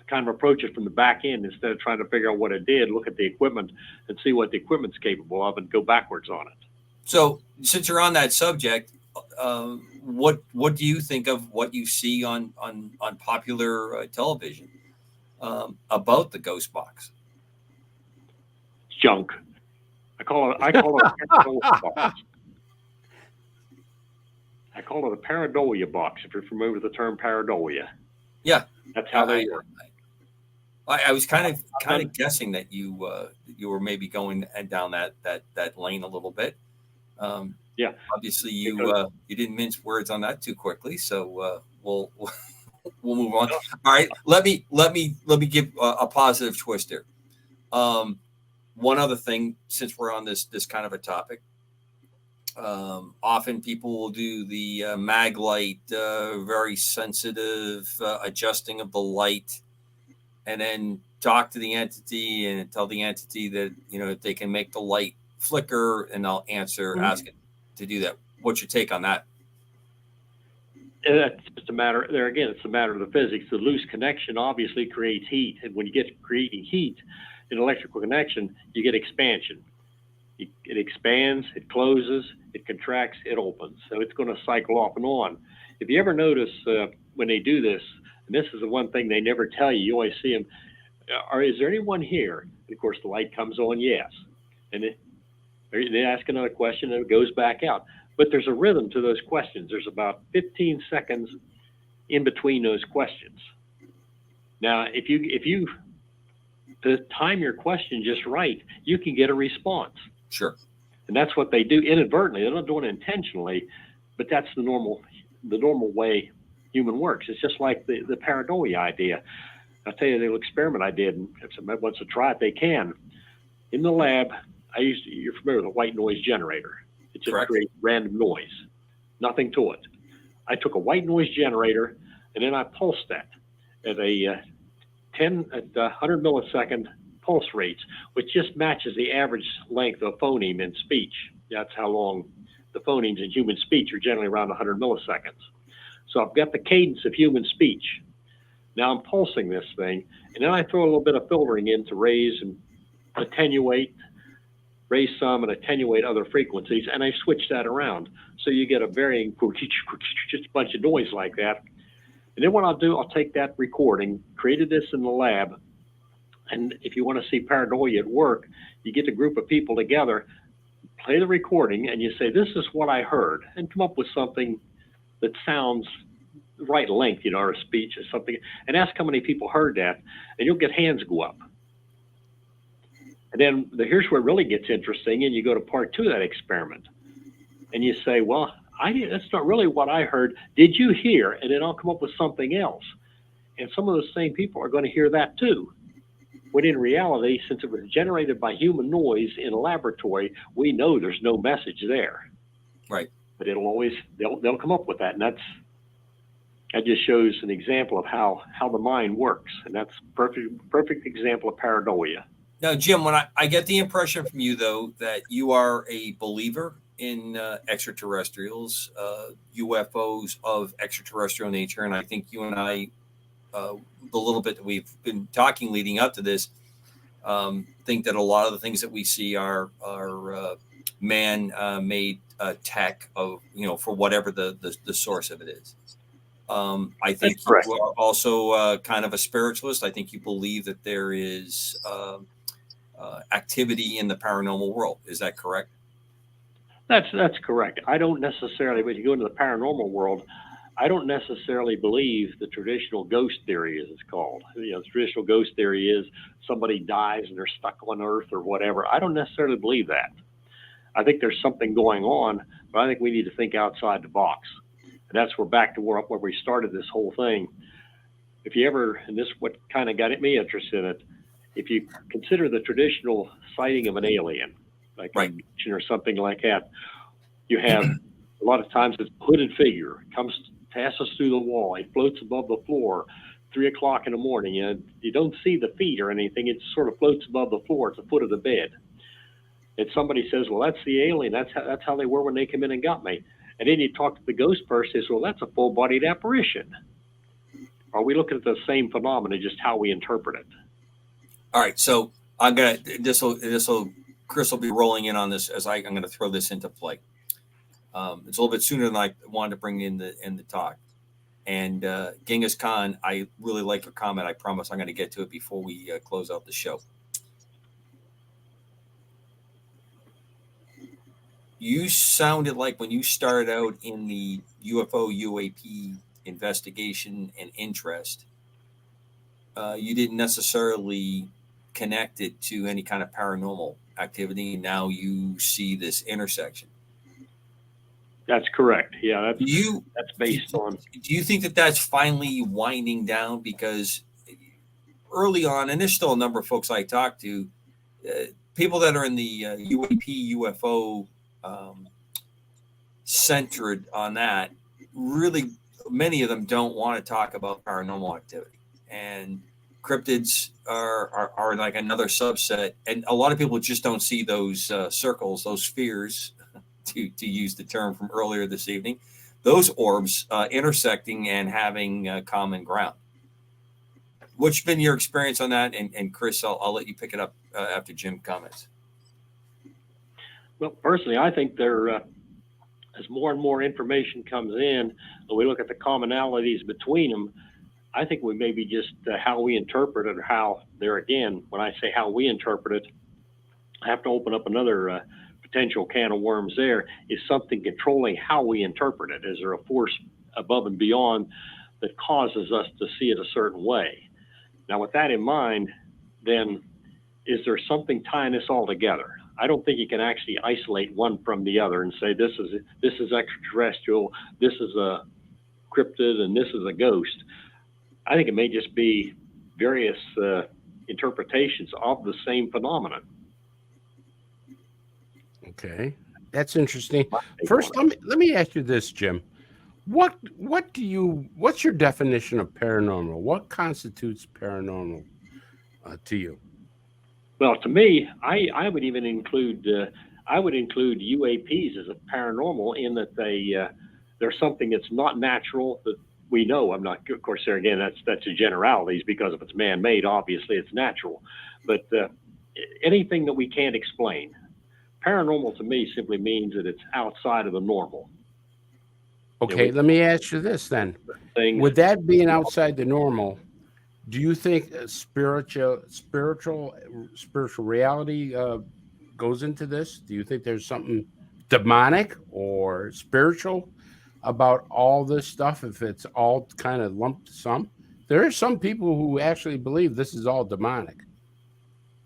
Speaker 4: Kind of approach it from the back end instead of trying to figure out what it did, look at the equipment and see what the equipment's capable of and go backwards on it.
Speaker 2: So since you're on that subject, what do you think of what you see on popular television about the ghost box?
Speaker 4: It's junk. I call it a paradolia box. I call it a paradolia box, if you're familiar with the term paradolia.
Speaker 2: Yeah.
Speaker 4: That's how they work.
Speaker 2: I was kind of guessing that you were maybe going down that lane a little bit.
Speaker 4: Yeah.
Speaker 2: Obviously, you didn't mince words on that too quickly, so we'll move on. All right, let me give a positive twist here. One other thing, since we're on this kind of a topic, often people will do the mag light, very sensitive adjusting of the light, and then talk to the entity and tell the entity that if they can make the light flicker, and I'll ask it to do that. What's your take on that?
Speaker 4: It's just a matter there again. It's a matter of the physics. The loose connection obviously creates heat, and when you get creating heat in electrical connection, you get expansion. It expands, it closes, it contracts, it opens. So it's going to cycle off and on. If you ever notice when they do this, and this is the one thing they never tell you, you always see them, is there anyone here? And of course, the light comes on, yes. And they ask another question, and it goes back out. But there's a rhythm to those questions. There's about 15 seconds in between those questions. Now, if you time your question just right, you can get a response.
Speaker 2: Sure.
Speaker 4: And that's what they do inadvertently. They're not doing it intentionally, but that's the normal way human works. It's just like the pareidolia idea. I'll tell you the little experiment I did, and if somebody wants to try it, they can. In the lab, you're familiar with a white noise generator. It just creates random noise, nothing to it. I took a white noise generator and then I pulse that at a 100 millisecond pulse rates, which just matches the average length of phoneme in speech. That's how long the phonemes in human speech are, generally around 100 milliseconds. So I've got the cadence of human speech. Now I'm pulsing this thing, and then I throw a little bit of filtering in to raise and attenuate, raise some and attenuate other frequencies, and I switch that around. So you get a varying, just a bunch of noise like that. And then what I'll do, I'll take that recording, created this in the lab, and if you want to see paranoia at work, you get a group of people together, play the recording, and you say, this is what I heard, and come up with something that sounds right length, or a speech or something, and ask how many people heard that, and you'll get hands go up. And then here's where it really gets interesting, and you go to part 2 of that experiment, and you say, well, that's not really what I heard. Did you hear? And then I'll come up with something else. And some of those same people are going to hear that too. When in reality, since it was generated by human noise in a laboratory, we know there's no message there.
Speaker 2: Right.
Speaker 4: But they'll come up with that. And that just shows an example of how the mind works. And that's perfect example of paranoia.
Speaker 2: Now, Jim, when I get the impression from you, though, that you are a believer in extraterrestrials, UFOs of extraterrestrial nature, and I think you and I, the little bit that we've been talking leading up to this, think that a lot of the things that we see are man-made tech of, for whatever the source of it is. I think you are also kind of a spiritualist. I think you believe that there is activity in the paranormal world. Is that correct?
Speaker 4: That's correct. I don't necessarily, when you go into the paranormal world, I don't necessarily believe the traditional ghost theory, as it's called. The traditional ghost theory is somebody dies and they're stuck on Earth or whatever. I don't necessarily believe that. I think there's something going on, but I think we need to think outside the box. And that's back to where we started this whole thing. If you ever, and this is what kind of got me interested in it, if you consider the traditional sighting of an alien, like a mission or something like that, you have a lot of times it's a hooded figure, comes, passes through the wall, it floats above the floor, 3 o'clock in the morning, and you don't see the feet or anything, it sort of floats above the floor at the foot of the bed. And somebody says, well, that's the alien, that's how they were when they came in and got me. And then you talk to the ghost person, says, well, that's a full-bodied apparition. Are we looking at the same phenomena, just how we interpret it?
Speaker 2: All right, so Chris will be rolling in on this as I'm going to throw this into play. It's a little bit sooner than I wanted to bring in the talk. And Genghis Khan, I really like your comment. I promise I'm going to get to it before we close out the show. You sounded like when you started out in the UFO UAP investigation and interest, you didn't necessarily connect it to any kind of paranormal activity. Now you see this intersection.
Speaker 4: That's correct. Yeah, that's based on.
Speaker 2: Do you think that that's finally winding down? Because early on, and there's still a number of folks I talk to, people that are in the UAP, UFO centered on that, really, many of them don't want to talk about paranormal activity. And cryptids are like another subset. And a lot of people just don't see those circles, those spheres, to use the term from earlier this evening, those orbs intersecting and having common ground. What's been your experience on that? And Chris, I'll let you pick it up after Jim comments.
Speaker 4: Well, personally, I think as more and more information comes in, and we look at the commonalities between them, I think we maybe just how we interpret it, or how there again, when I say how we interpret it, I have to open up another potential can of worms. There is something controlling how we interpret it. Is there a force above and beyond that causes us to see it a certain way? Now, with that in mind, then is there something tying this all together? I don't think you can actually isolate one from the other and say this is extraterrestrial, this is a cryptid, and this is a ghost. I think it may just be various interpretations of the same phenomenon.
Speaker 3: Okay, that's interesting. First, let me ask you this, Jim. What's your definition of paranormal? What constitutes paranormal to you?
Speaker 4: Well, to me, I would even include UAPs as a paranormal in that they're something that's not natural that we know. I'm not, of course, there again, that's a generalities because if it's man-made, obviously it's natural, but anything that we can't explain. Paranormal to me simply means that it's outside of the normal.
Speaker 3: Okay, let me ask you this then.
Speaker 4: Things.
Speaker 3: With that being outside the normal, do you think spiritual reality goes into this? Do you think there's something demonic or spiritual about all this stuff if it's all kind of lumped sum? There are some people who actually believe this is all demonic.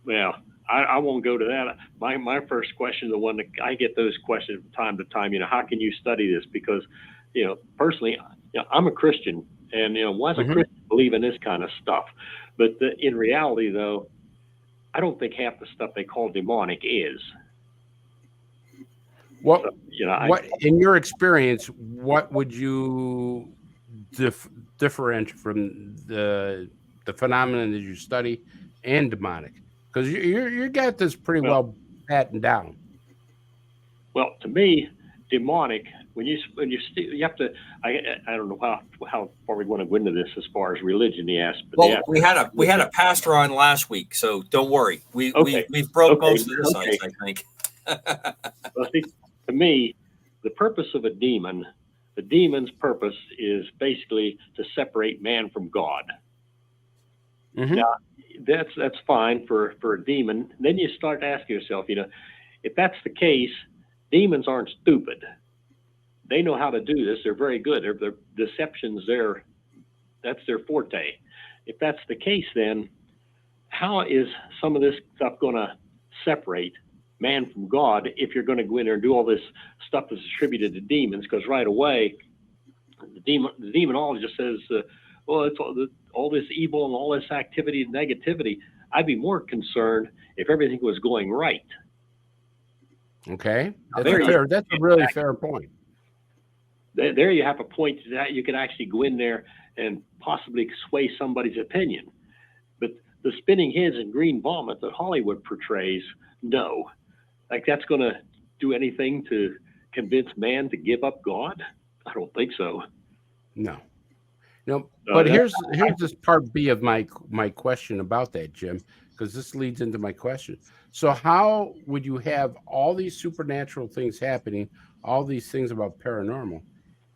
Speaker 4: Well, I won't go to that. My first question, the one that I get those questions from time to time, how can you study this? Because, personally, I'm a Christian, and, why does a Christian believe in this kind of stuff? But in reality, though, I don't think half the stuff they call demonic is.
Speaker 3: What, in your experience, what would you differentiate from the phenomenon that you study and demonic? Because you got this pretty well battened down.
Speaker 4: Well, to me, demonic, when you have to, I don't know how far we want to go into this as far as religion.
Speaker 2: We had a pastor on last week, so don't worry. We've broke most of the sites, I think.
Speaker 4: Well, see, to me, the purpose of a demon, the demon's purpose is basically to separate man from God. Mm-hmm. Now, that's fine for a demon. Then you start asking yourself, if that's the case, demons aren't stupid. They know how to do this. They're very good. Their deceptions, that's their forte. If that's the case, then how is some of this stuff going to separate man from God if you're going to go in there and do all this stuff that's attributed to demons? Because right away, the demonologist says, well, it's all this evil and all this activity and negativity. I'd be more concerned if everything was going right.
Speaker 3: Okay, that's a really fair point.
Speaker 4: There you have a point that you could actually go in there and possibly sway somebody's opinion. But the spinning heads and green vomit that Hollywood portrays, no. Like that's going to do anything to convince man to give up God? I don't think so.
Speaker 3: No. But here's this part B of my question about that, Jim, because this leads into my question. So how would you have all these supernatural things happening, all these things about paranormal?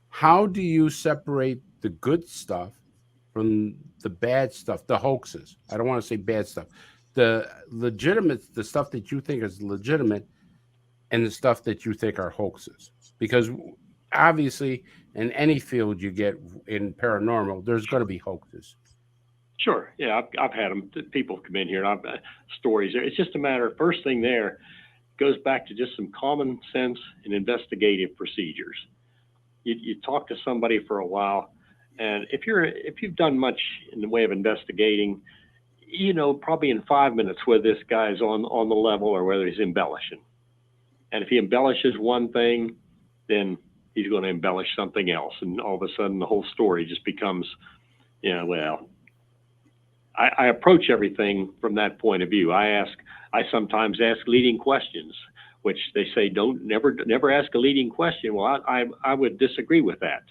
Speaker 3: How do you separate the good stuff from the bad stuff, the hoaxes? I don't want to say bad stuff. The legitimate, the stuff that you think is legitimate and the stuff that you think are hoaxes. Because obviously in any field you get in paranormal, there's going to be hoaxes.
Speaker 4: Sure. Yeah, I've had them. People come in here and I've stories there. It's just a matter of first thing there goes back to just some common sense and investigative procedures. You talk to somebody for a while, and if you've done much in the way of investigating, probably in 5 minutes whether this guy's on the level or whether he's embellishing. And if he embellishes one thing, then he's going to embellish something else, and all of a sudden the whole story just becomes, I approach everything from that point of view. I sometimes ask leading questions, which they say never ask a leading question. Well, I would disagree with that.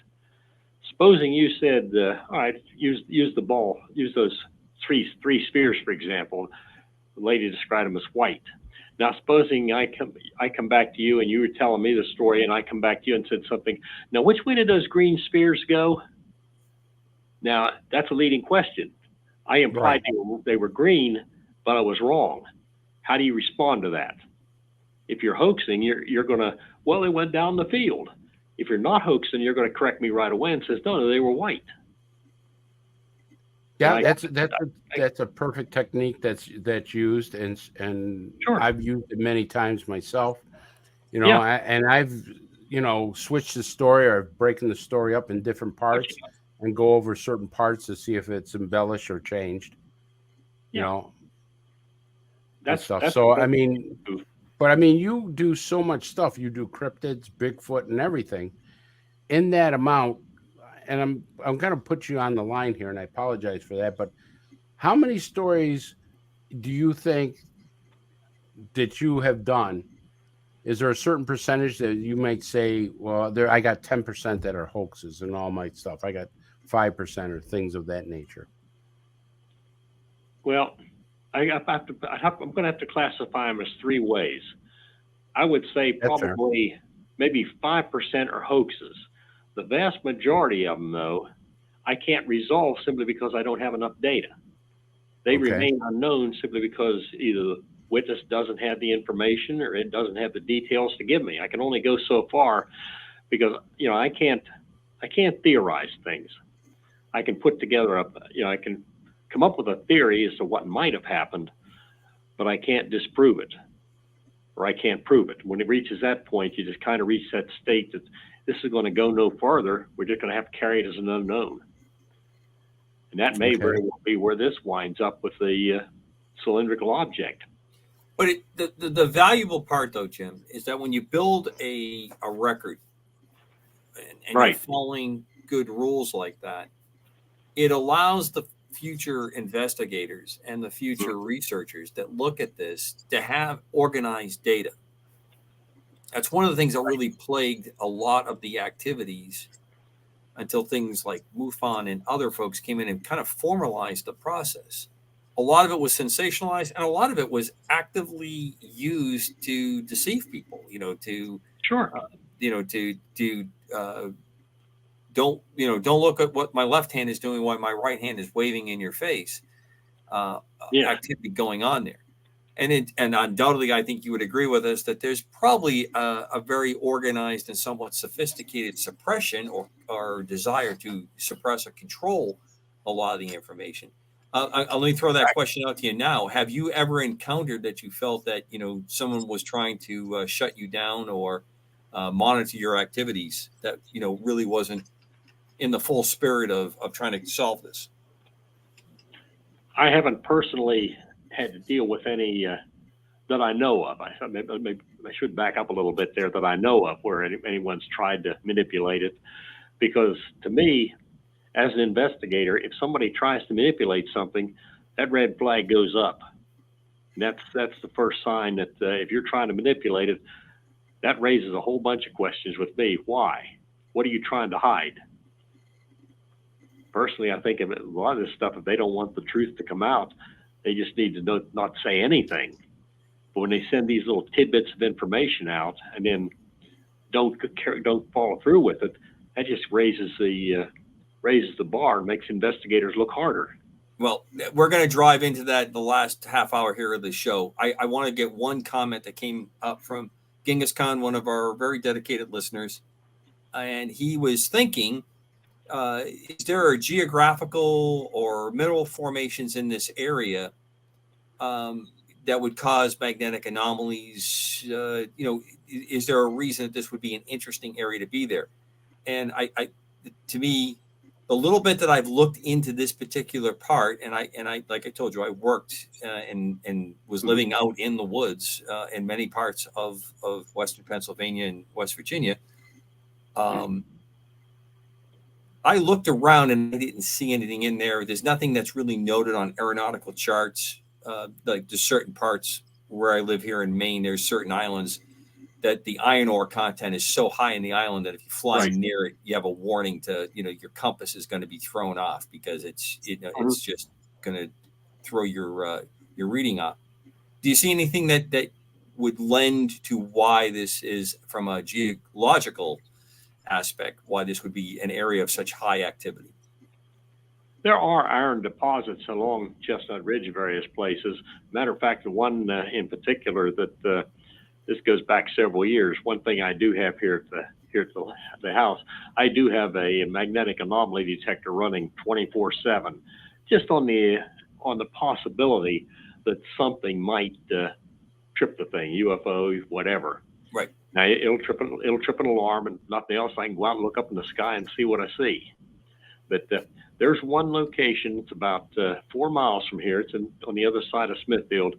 Speaker 4: Supposing you said, all right, use the ball, use those three spheres, for example. The lady described them as white. Now, supposing I come back to you and you were telling me the story, and I come back to you and said something. Now, which way did those green spheres go? Now, that's a leading question. I implied they were green, but I was wrong. How do you respond to that? If you're hoaxing, you're going to, well, they went down the field. If you're not hoaxing, you're going to correct me right away and says, no, they were white.
Speaker 3: Yeah, that's a perfect technique that's used, and
Speaker 4: sure.
Speaker 3: I've used it many times myself. And I've switched the story or breaking the story up in different parts and go over certain parts to see if it's embellished or changed. That stuff. So I mean, you do so much stuff. You do cryptids, Bigfoot, and everything. in that amount, and I'm going to put you on the line here, and I apologize for that, but how many stories do you think that you have done? Is there a certain percentage that you might say, well, there I got 10% that are hoaxes and all my stuff. I got 5% or things of that nature.
Speaker 4: Well, I'm going to have to classify them as three ways. I would say
Speaker 3: That's fair.
Speaker 4: probably maybe 5% are hoaxes. The vast majority of them, though, I can't resolve simply because I don't have enough data. They
Speaker 3: Okay.
Speaker 4: remain unknown simply because either the witness doesn't have the information or it doesn't have the details to give me. I can only go so far because I can't theorize things. I can put together I can come up with a theory as to what might have happened, but I can't disprove it, or I can't prove it. When it reaches that point, you just kind of reach that state that this is going to go no farther. We're just going to have to carry it as an unknown. And that may very well be where this winds up with the cylindrical object.
Speaker 2: But the valuable part, though, Jim, is that when you build a record and
Speaker 4: Right.
Speaker 2: you're following good rules like that, it allows the future investigators and the future researchers that look at this to have organized data. That's one of the things that really plagued a lot of the activities until things like MUFON and other folks came in and kind of formalized the process. A lot of it was sensationalized, and a lot of it was actively used to deceive people.
Speaker 4: Sure.
Speaker 2: Don't look at what my left hand is doing while my right hand is waving in your face. Activity going on there. And undoubtedly, I think you would agree with us that there's probably a very organized and somewhat sophisticated suppression or desire to suppress or control a lot of the information. Let me throw that question out to you now. Have you ever encountered that you felt that someone was trying to shut you down or monitor your activities that really wasn't in the full spirit of trying to solve this?
Speaker 4: I haven't personally had to deal with any that I know of. Maybe I should back up a little bit there, that I know of where anyone's tried to manipulate it. Because to me, as an investigator, if somebody tries to manipulate something, that red flag goes up. And that's the first sign that if you're trying to manipulate it, that raises a whole bunch of questions with me. Why? What are you trying to hide? Personally, I think a lot of this stuff, if they don't want the truth to come out, they just need to not say anything. But when they send these little tidbits of information out and then don't follow through with it, that just raises the bar and makes investigators look harder.
Speaker 2: Well, we're going to drive into that the last half hour here of the show. I want to get one comment that came up from Genghis Khan, one of our very dedicated listeners. And he was thinking, is there a geographical or mineral formations in this area that would cause magnetic anomalies? Is there a reason that this would be an interesting area to be there? And to me, the little bit that I've looked into this particular part, and I like I told you, I worked and was living out in the woods in many parts of Western Pennsylvania and West Virginia. I looked around and I didn't see anything in there. There's nothing that's really noted on aeronautical charts. Like there's certain parts where I live here in Maine, there's certain islands that the iron ore content is so high in the island that if you fly near it, you have a warning to, your compass is going to be thrown off because it's just going to throw your reading off. Do you see anything that would lend to why this is, from a geological aspect, why this would be an area of such high activity?
Speaker 4: There are iron deposits along Chestnut Ridge in various places. Matter of fact, the one in particular that this goes back several years. One thing I do have here at the house, I do have a magnetic anomaly detector running 24/7, just on the possibility that something might trip the thing, UFO, whatever.
Speaker 2: Right.
Speaker 4: Now it'll trip an alarm and nothing else. I can go out and look up in the sky and see what I see. But there's one location. It's about 4 miles from here. It's on the other side of Smithfield.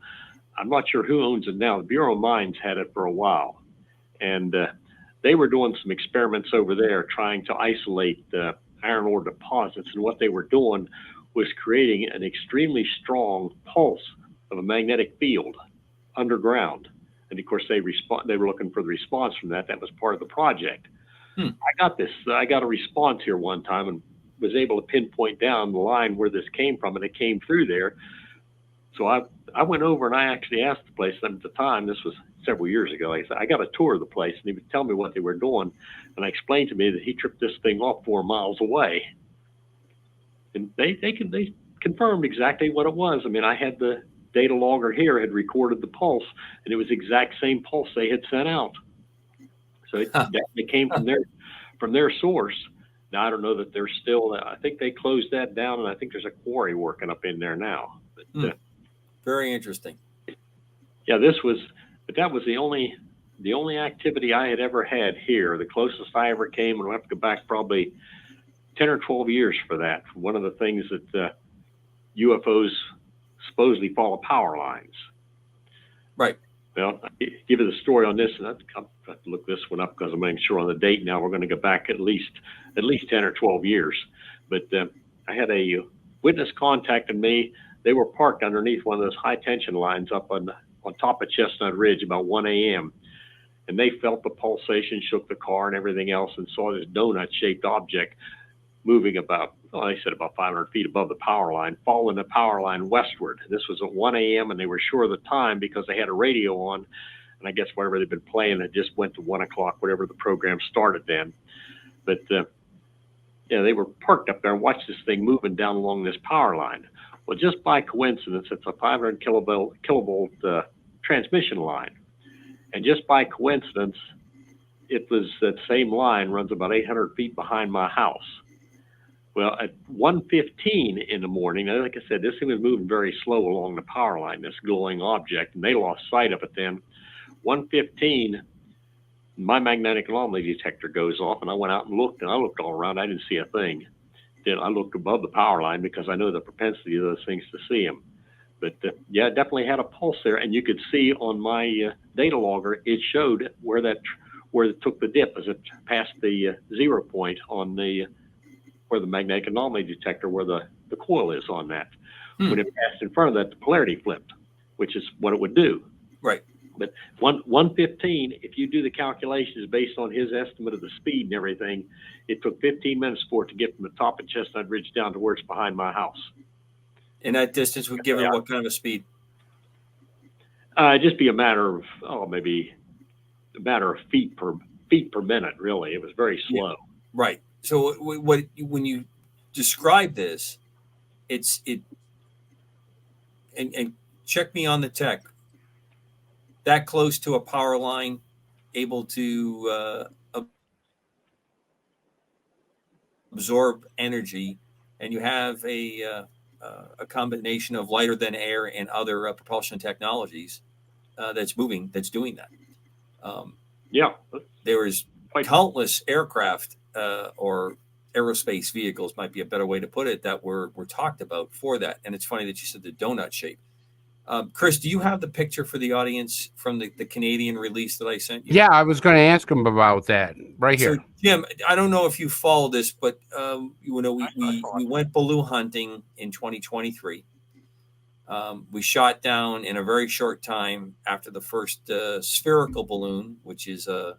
Speaker 4: I'm not sure who owns it now. The Bureau of Mines had it for a while, and they were doing some experiments over there trying to isolate iron ore deposits, and what they were doing was creating an extremely strong pulse of a magnetic field underground. And of course, they were looking for the response from that. That was part of the project. I got a response here one time and was able to pinpoint down the line where this came from, and it came through there. So I went over and I actually asked the place at the time. This was several years ago. I said, I got a tour of the place, and he would tell me what they were doing. And I explained to me that he tripped this thing off 4 miles away. And they confirmed exactly what it was. I mean, I had the data logger here, had recorded the pulse, and it was the exact same pulse they had sent out. So it definitely came from their source. Now, I don't know that they're still, I think they closed that down, and I think there's a quarry working up in there now. But,
Speaker 2: very interesting.
Speaker 4: Yeah, that was the only activity I had ever had here. The closest I ever came, and we'll have to go back probably 10 or 12 years for that. One of the things that UFOs supposedly follow power lines.
Speaker 2: Right.
Speaker 4: Well, I'll give you the story on this, and I'll have to look this one up because I'm making sure on the date now. We're going to go back at least 10 or 12 years. But I had a witness contacted me. They were parked underneath one of those high tension lines up on top of Chestnut Ridge about 1 a.m. And they felt the pulsation, shook the car and everything else, and saw this donut-shaped object moving about 500 feet above the power line, following the power line westward. This was at 1 a.m. and they were sure of the time because they had a radio on, and I guess whatever they'd been playing, it just went to 1 o'clock, whatever the program started then. But they were parked up there and watched this thing moving down along this power line. Well, just by coincidence, it's a 500 kilovolt transmission line. And just by coincidence, it was that same line runs about 800 feet behind my house. Well, at 1:15 in the morning, like I said, this thing was moving very slow along the power line, this glowing object, and they lost sight of it then. 1:15, my magnetic anomaly detector goes off, and I went out and looked all around. I didn't see a thing. Then I looked above the power line because I know the propensity of those things to see them. But it definitely had a pulse there, and you could see on my data logger, it showed where it took the dip as it passed the 0 point on where the magnetic anomaly detector, where the coil is on that. When it passed in front of that, the polarity flipped, which is what it would do.
Speaker 2: Right.
Speaker 4: But 1:15, if you do the calculations based on his estimate of the speed and everything, it took 15 minutes for it to get from the top of Chestnut Ridge down to where it's behind my house.
Speaker 2: And that distance would give it what kind of a speed?
Speaker 4: Just be a matter of maybe a matter of feet per minute. Really, it was very slow.
Speaker 2: Yeah. Right. So when you describe this, and check me on the tech. That close to a power line, able to absorb energy, and you have a combination of lighter than air and other propulsion technologies that's moving, that's doing that. There was countless aircraft or aerospace vehicles, might be a better way to put it, that were talked about for that. And it's funny that you said the donut shape. Chris, do you have the picture for the audience from the Canadian release that I sent you?
Speaker 3: Yeah, I was going to ask him about that right here.
Speaker 2: So, Jim, I don't know if you follow this, but we went balloon hunting in 2023. We shot down in a very short time after the first spherical balloon, which is a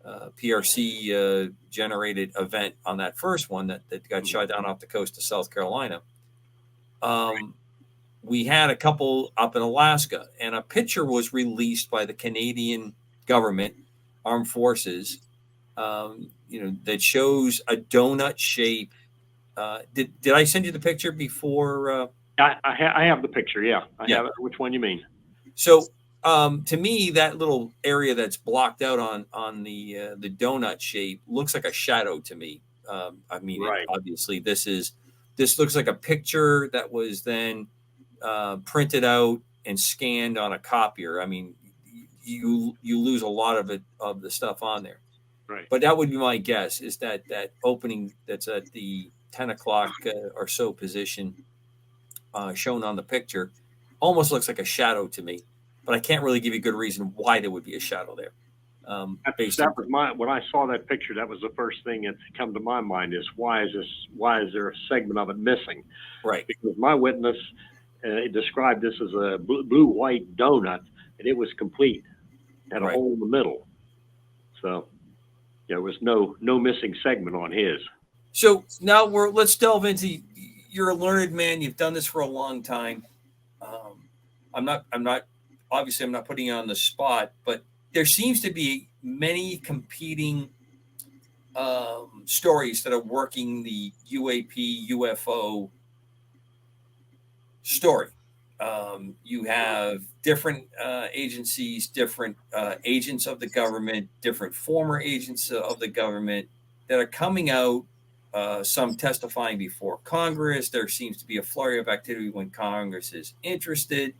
Speaker 2: PRC generated event on that first one that got shot down off the coast of South Carolina. We had a couple up in Alaska, and a picture was released by the Canadian government, armed forces, that shows a donut shape. Did I send you the picture before?
Speaker 4: I have the picture. Yeah, I have it. Which one you mean?
Speaker 2: So to me, that little area that's blocked out on the donut shape looks like a shadow to me.
Speaker 4: Right.
Speaker 2: Obviously, this looks like a picture that was then printed out and scanned on a copier. I mean, you lose a lot of the stuff on there.
Speaker 4: Right.
Speaker 2: But that would be my guess, is that opening that's at the 10 o'clock or so position shown on the picture almost looks like a shadow to me. But I can't really give you a good reason why there would be a shadow there. Based
Speaker 4: That was when I saw that picture, that was the first thing that come to my mind is why is there a segment of it missing?
Speaker 2: right.
Speaker 4: Because my witness described this as a blue-white donut, and it was complete, had a
Speaker 2: Right.
Speaker 4: hole in the middle. So there was no missing segment on his.
Speaker 2: So now let's delve into. You're a learned man. You've done this for a long time. I'm not obviously I'm not putting you on the spot, but there seems to be many competing stories that are working the UAP UFO story. You have different agencies, different agents of the government, different former agents of the government that are coming out. Some testifying before Congress. There seems to be a flurry of activity when Congress is interested.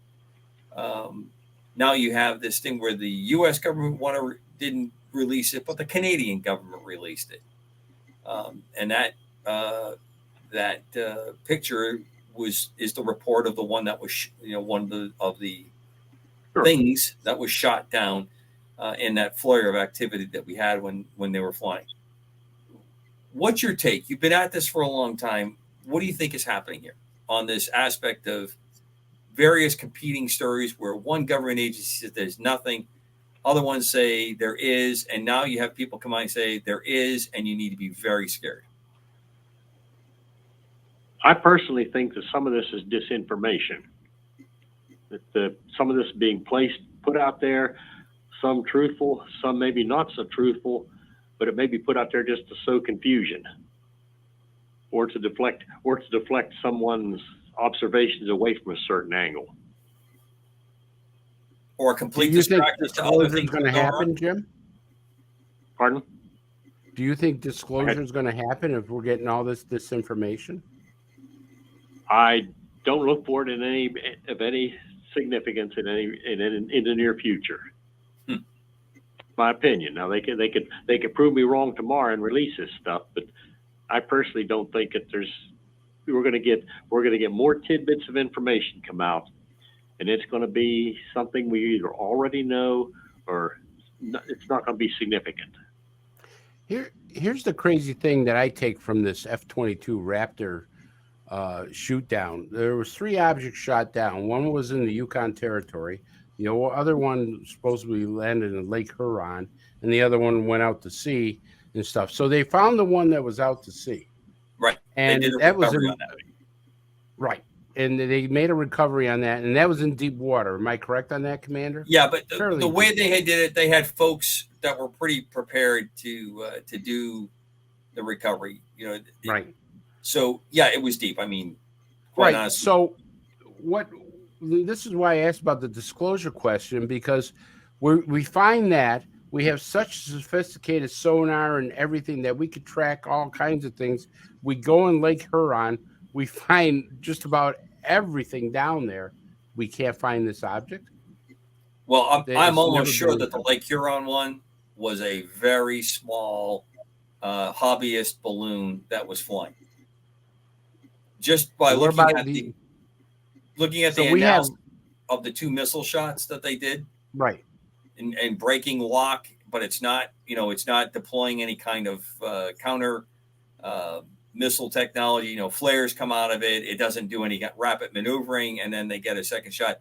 Speaker 2: Now you have this thing where the U.S. government didn't release it, but the Canadian government released it, and that picture is the report of the one that was one of the
Speaker 4: Sure.
Speaker 2: things that was shot down in that flurry of activity that we had when they were flying. What's your take? You've been at this for a long time. What do you think is happening here on this aspect of various competing stories where one government agency says there's nothing, other ones say there is, and now you have people come out and say there is, and you need to be very scared?
Speaker 4: I personally think that some of this is disinformation. That some of this being put out there, some truthful, some maybe not so truthful, but it may be put out there just to sow confusion, or to deflect someone's observations away from a certain angle.
Speaker 2: Or a complete
Speaker 3: Do you think
Speaker 2: distraction to other
Speaker 3: disclosure is
Speaker 2: things
Speaker 3: going to
Speaker 2: that go
Speaker 3: happen,
Speaker 2: on?
Speaker 3: Jim?
Speaker 4: Pardon?
Speaker 3: Do you think disclosure is going to happen if we're getting all this disinformation?
Speaker 4: I don't look for it in any significance in the near future. My opinion. Now they could prove me wrong tomorrow and release this stuff, but I personally don't think that we're going to get more tidbits of information come out, and it's going to be something we either already know or it's not going to be significant.
Speaker 3: Here's the crazy thing that I take from this F-22 Raptor shoot down. There was 3 objects shot down. One was in the Yukon Territory. The other one supposedly landed in Lake Huron, and the other one went out to sea and stuff. So they found the one that was out to sea.
Speaker 2: Right.
Speaker 3: And
Speaker 2: they did a
Speaker 3: that was
Speaker 2: recovery on that.
Speaker 3: right. And they made a recovery on that, and that was in deep water. Am I correct on that, Commander?
Speaker 2: Yeah, but
Speaker 3: Fairly
Speaker 2: the way
Speaker 3: deep.
Speaker 2: they did it, they had folks that were pretty prepared to do the recovery.
Speaker 3: Right.
Speaker 2: So yeah, it was deep. I mean, quite
Speaker 3: Right.
Speaker 2: honestly.
Speaker 3: So this is why I asked about the disclosure question, because we find that we have such sophisticated sonar and everything that we could track all kinds of things. We go in Lake Huron, we find just about everything down there. We can't find this object.
Speaker 2: Well, I'm almost
Speaker 3: never
Speaker 2: sure
Speaker 3: been-
Speaker 2: that the Lake Huron one was a very small hobbyist balloon that was flying. Just by
Speaker 3: What
Speaker 2: looking
Speaker 3: about
Speaker 2: at the analysis of the 2 missile shots that they did,
Speaker 3: right.
Speaker 2: and breaking lock, but it's not deploying any kind of counter missile technology. Flares come out of it. It doesn't do any rapid maneuvering, and then they get a second shot.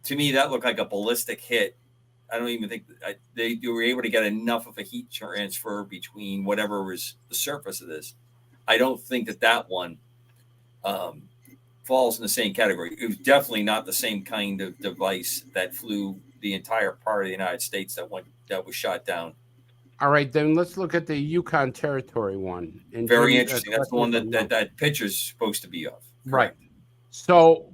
Speaker 2: To me, that looked like a ballistic hit. I don't even think they were able to get enough of a heat transfer between whatever was the surface of this. I don't think that one falls in the same category. It was definitely not the same kind of device that flew the entire part of the United States that was shot down.
Speaker 3: All right, then let's look at the Yukon Territory one. And
Speaker 2: Very
Speaker 3: Jim,
Speaker 2: interesting. That's the one that picture's supposed to be of.
Speaker 3: Right. So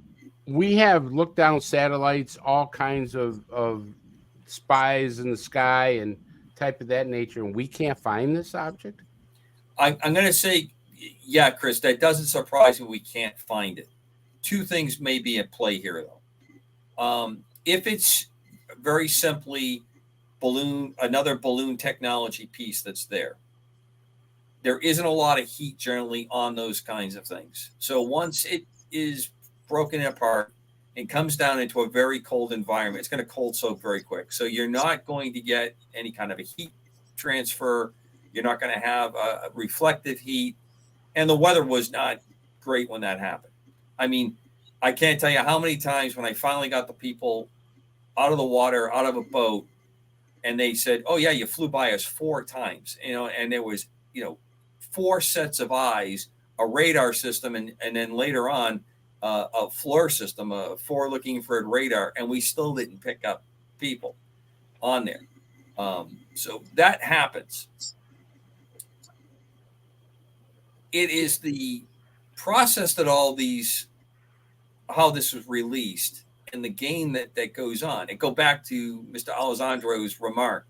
Speaker 3: we have looked down satellites, all kinds of spies in the sky and type of that nature, and we can't find this object?
Speaker 2: I'm going to say, yeah, Chris, that doesn't surprise me. We can't find it. 2 things may be at play here, though. If it's very simply another balloon technology piece that's there isn't a lot of heat generally on those kinds of things. So once it is broken apart and comes down into a very cold environment, it's going to cold soak very quick. So you're not going to get any kind of a heat transfer. You're not going to have a reflective heat. And the weather was not great when that happened. I mean, I can't tell you how many times when I finally got the people out of the water, out of a boat, and they said, "Oh yeah, you flew by us 4 times," and there was, 4 sets of eyes, a radar system, and then later on, a FLIR system, a forward looking infrared radar, and we still didn't pick up people on there. So that happens. It is the process that how this was released and the game that goes on. And go back to Mr. Alessandro's remark,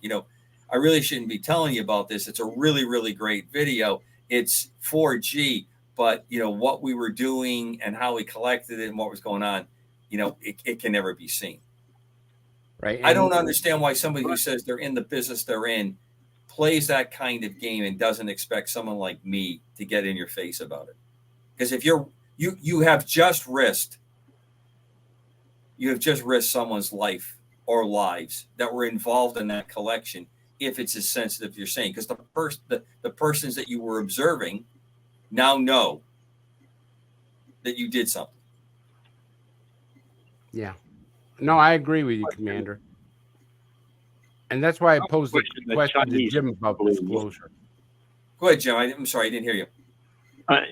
Speaker 2: I really shouldn't be telling you about this. It's a really, really great video. It's 4G, but what we were doing and how we collected it and what was going on, it can never be seen.
Speaker 3: Right.
Speaker 2: I don't understand why somebody who says they're in the business they're in plays that kind of game and doesn't expect someone like me to get in your face about it. Because if you have just risked someone's life or lives that were involved in that collection, if it's as sensitive as you're saying, because the persons that you were observing now know that you did something.
Speaker 3: Yeah. No, I agree with you, Commander. And that's why I posed the question to Jim about disclosure.
Speaker 2: Go ahead, Jim. I'm sorry, I didn't hear you.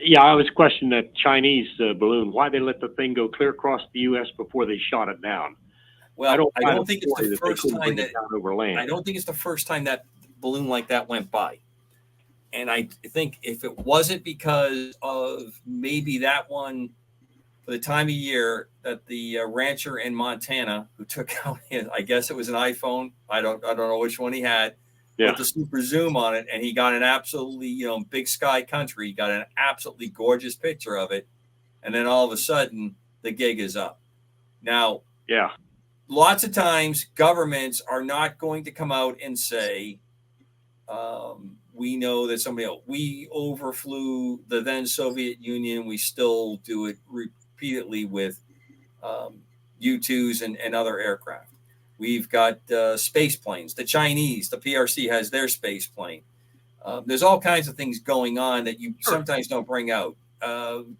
Speaker 4: Yeah, I was questioning that Chinese balloon, why they let the thing go clear across the U.S. before they shot it down.
Speaker 2: Well, I don't think it's the first time that
Speaker 4: over land.
Speaker 2: I don't think it's the first time that balloon like that went by. And I think if it wasn't because of maybe that one, for the time of year that the rancher in Montana who took out I guess it was an iPhone. I don't know which one he had.
Speaker 4: Yeah.
Speaker 2: With the super zoom on it, and he got an absolutely, big sky country. He got an absolutely gorgeous picture of it. And then all of a sudden the gig is up. Now,
Speaker 4: yeah.
Speaker 2: Lots of times governments are not going to come out and say, we know that we overflew the then Soviet Union. We still do it repeatedly with U-2s and other aircraft. We've got space planes. The Chinese, the PRC has their space plane. There's all kinds of things going on that you sometimes don't bring out.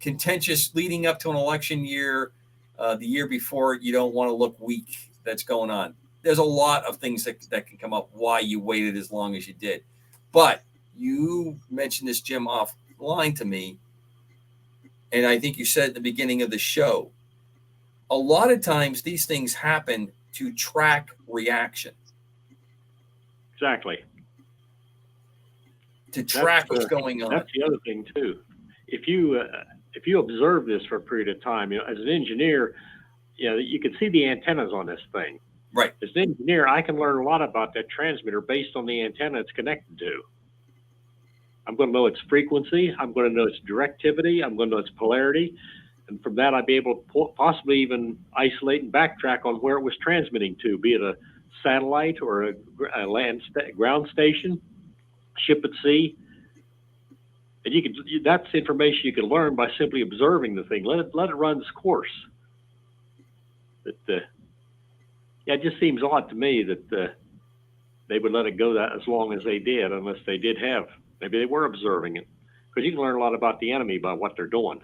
Speaker 2: Contentious leading up to an election year. The year before, you don't want to look weak. That's going on. There's a lot of things that can come up why you waited as long as you did. But you mentioned this, Jim, offline to me, and I think you said at the beginning of the show, a lot of times these things happen to track reaction.
Speaker 4: Exactly.
Speaker 2: To track what's going on.
Speaker 4: That's the other thing, too. If you observe this for a period of time, as an engineer, you can see the antennas on this thing.
Speaker 2: Right.
Speaker 4: As an engineer, I can learn a lot about that transmitter based on the antenna it's connected to. I'm going to know its frequency. I'm going to know its directivity. I'm going to know its polarity. And from that, I'd be able to possibly even isolate and backtrack on where it was transmitting to, be it a satellite or a ground station, ship at sea. And that's information you can learn by simply observing the thing. Let it run its course. It just seems odd to me that they would let it go that as long as they did, unless they did have. Maybe they were observing it, because you can learn a lot about the enemy by what they're doing.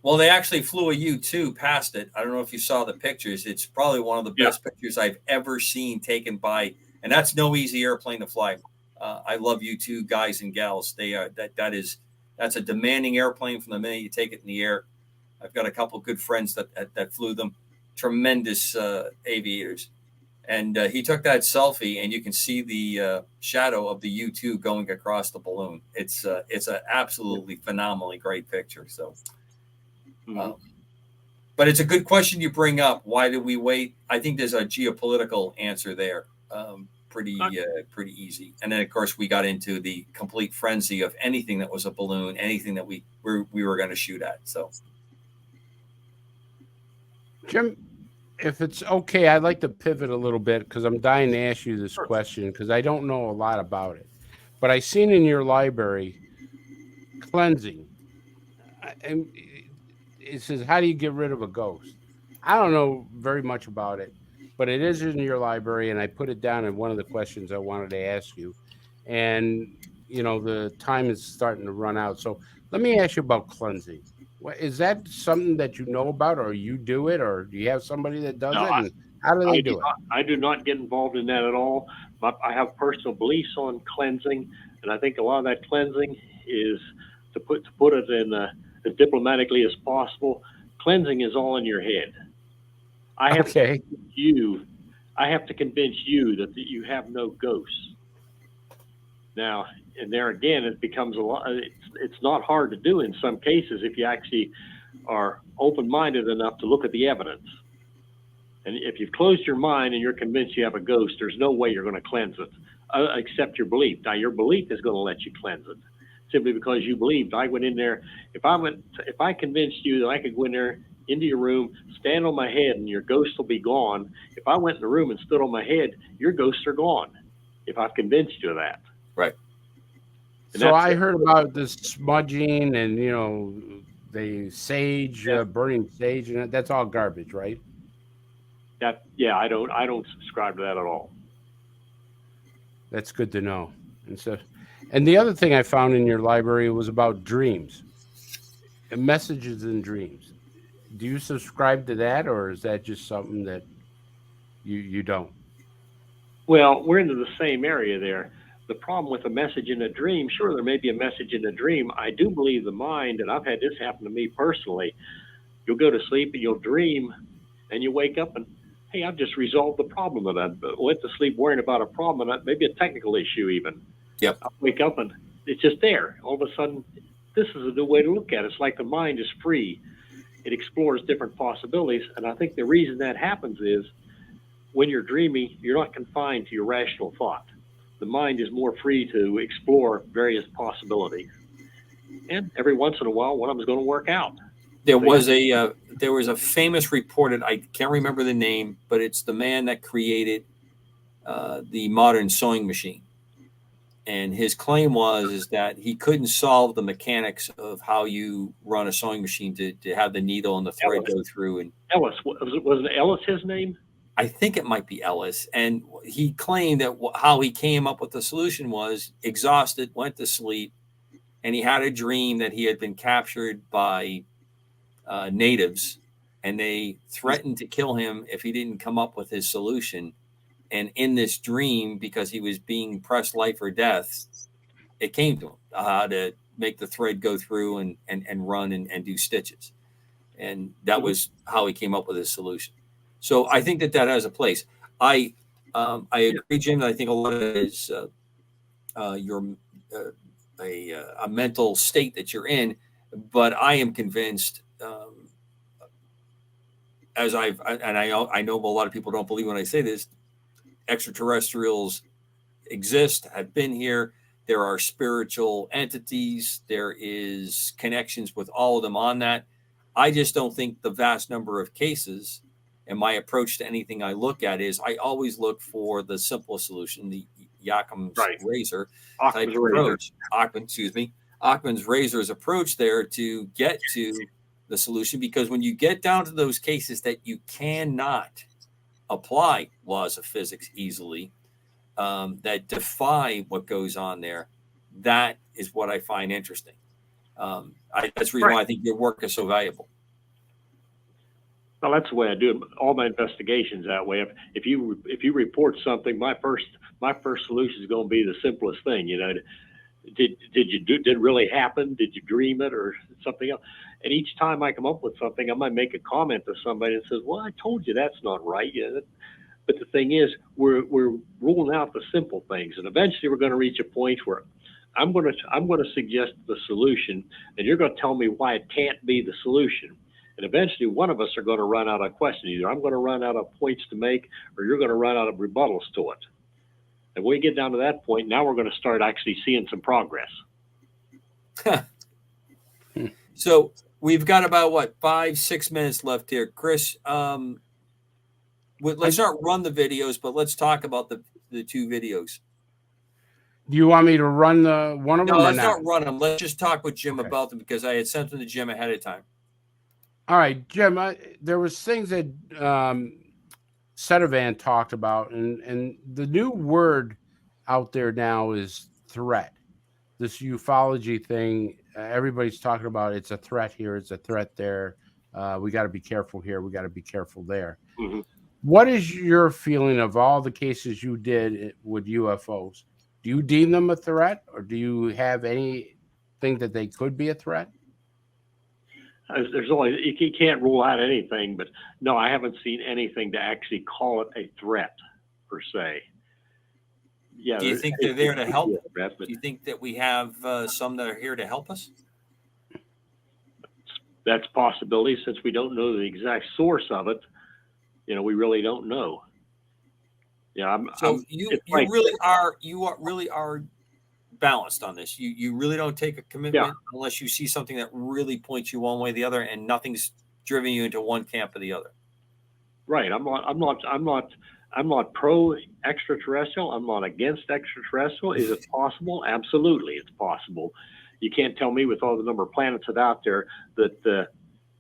Speaker 2: Well, they actually flew a U-2 past it. I don't know if you saw the pictures. It's probably one of the best pictures I've ever seen taken by, and that's no easy airplane to fly. I love U-2 guys and gals. They are that's a demanding airplane from the minute you take it in the air. I've got a couple of good friends that flew them. Tremendous aviators. And he took that selfie, and you can see the shadow of the U-2 going across the balloon. It's an absolutely phenomenally great picture. So. But it's a good question you bring up. Why did we wait? I think there's a geopolitical answer there. Pretty easy. And then, of course, we got into the complete frenzy of anything that was a balloon, anything that we were going to shoot at. So,
Speaker 3: Jim, if it's okay, I'd like to pivot a little bit, because I'm dying to ask you this question, because I don't know a lot about it. But I seen in your library cleansing. And it says, how do you get rid of a ghost? I don't know very much about it, but it is in your library, and I put it down in one of the questions I wanted to ask you. And the time is starting to run out. So let me ask you about cleansing. Is that something that you know about, or you do it, or do you have somebody that does
Speaker 4: No,
Speaker 3: it? And how do they do it?
Speaker 4: I do not get involved in that at all. I have personal beliefs on cleansing, and I think a lot of that cleansing is to put it in as diplomatically as possible. Cleansing is all in your head. I have
Speaker 3: Okay.
Speaker 4: I have to convince you that you have no ghosts. Now, and there again, it becomes a lot. It's not hard to do in some cases if you actually are open-minded enough to look at the evidence. And if you've closed your mind and you're convinced you have a ghost, there's no way you're going to cleanse it, except your belief. Now, your belief is going to let you cleanse it, simply because you believed. I went in there. If I convinced you that I could go in there into your room, stand on my head, and your ghost will be gone. If I went in the room and stood on my head, your ghosts are gone. If I've convinced you of that.
Speaker 2: Right.
Speaker 3: So I heard about this smudging and the sage, burning sage, and that's all garbage, right?
Speaker 4: I don't subscribe to that at all.
Speaker 3: That's good to know. And the other thing I found in your library was about dreams and messages in dreams. Do you subscribe to that, or is that just something that you don't?
Speaker 4: Well, we're into the same area there. The problem with a message in a dream, sure, there may be a message in a dream. I do believe the mind, and I've had this happen to me personally. You'll go to sleep and you'll dream, and you wake up and, hey, I've just resolved the problem that I went to sleep worrying about a problem, and maybe a technical issue even.
Speaker 2: Yep.
Speaker 4: I'll wake up and it's just there. All of a sudden, this is a new way to look at it. It's like the mind is free. It explores different possibilities. And I think the reason that happens is when you're dreaming, you're not confined to your rational thought. The mind is more free to explore various possibilities. And every once in a while, one of them is going to work out.
Speaker 2: There was a famous reported, I can't remember the name, but it's the man that created the modern sewing machine. And his claim is that he couldn't solve the mechanics of how you run a sewing machine to have the needle and the thread go through. And
Speaker 4: Ellis, wasn't Ellis his name?
Speaker 2: I think it might be Ellis. And he claimed that how he came up with the solution was exhausted, went to sleep, and he had a dream that he had been captured by natives, and they threatened to kill him if he didn't come up with his solution. And in this dream, because he was being pressed life or death, it came to him how to make the thread go through and run and do stitches. And that was how he came up with his solution. So I think that has a place. I agree, Jim. I think a lot of it is a mental state that you're in. But I am convinced, I know a lot of people don't believe when I say this, extraterrestrials exist, have been here. There are spiritual entities. There is connections with all of them on that. I just don't think the vast number of cases, and my approach to anything I look at is I always look for the simplest solution, the Occam's razor type approach. Occam's razor's approach there to get to the solution, because when you get down to those cases that you cannot apply laws of physics easily, that defy what goes on there, that is what I find interesting. That's the reason why I think your work is so valuable.
Speaker 4: Well, that's the way I do all my investigations that way. If you report something, my first solution is going to be the simplest thing. Did it really happen? Did you dream it or something else? And each time I come up with something, I might make a comment to somebody that says, "Well, I told you that's not right." But the thing is, we're ruling out the simple things, and eventually we're going to reach a point where I'm going to suggest the solution, and you're going to tell me why it can't be the solution. And eventually, one of us are going to run out of questions. Either I'm going to run out of points to make, or you're going to run out of rebuttals to it. And when we get down to that point, now we're going to start actually seeing some progress.
Speaker 2: So we've got about 5-6 minutes left here, Chris. Let's not run the videos, but let's talk about the two videos.
Speaker 3: Do you want me to run one of them?
Speaker 2: No, let's not run them. Let's just talk with Jim about them, because I had sent them to Jim ahead of time.
Speaker 3: All right, Jim. There was things that Setovan talked about, and the new word out there now is threat. This ufology thing, everybody's talking about. It's a threat here. It's a threat there. We got to be careful here. We got to be careful there.
Speaker 4: Mhm.
Speaker 3: What is your feeling of all the cases you did with UFOs? Do you deem them a threat, or do you have anything that they could be a threat?
Speaker 4: There's always, you can't rule out anything, but no, I haven't seen anything to actually call it a threat per se. Yeah.
Speaker 2: Do you think they're there to help?
Speaker 4: Threat, but
Speaker 2: Do you think that we have some that are here to help us?
Speaker 4: that's a possibility since we don't know the exact source of it. We really don't know. Yeah.
Speaker 2: You really are balanced on this. You really don't take a commitment unless you see something that really points you one way or the other, and nothing's driven you into one camp or the other.
Speaker 4: Right. I'm not pro extraterrestrial. I'm not against extraterrestrial. Is it possible? Absolutely, it's possible. You can't tell me with all the number of planets that out there that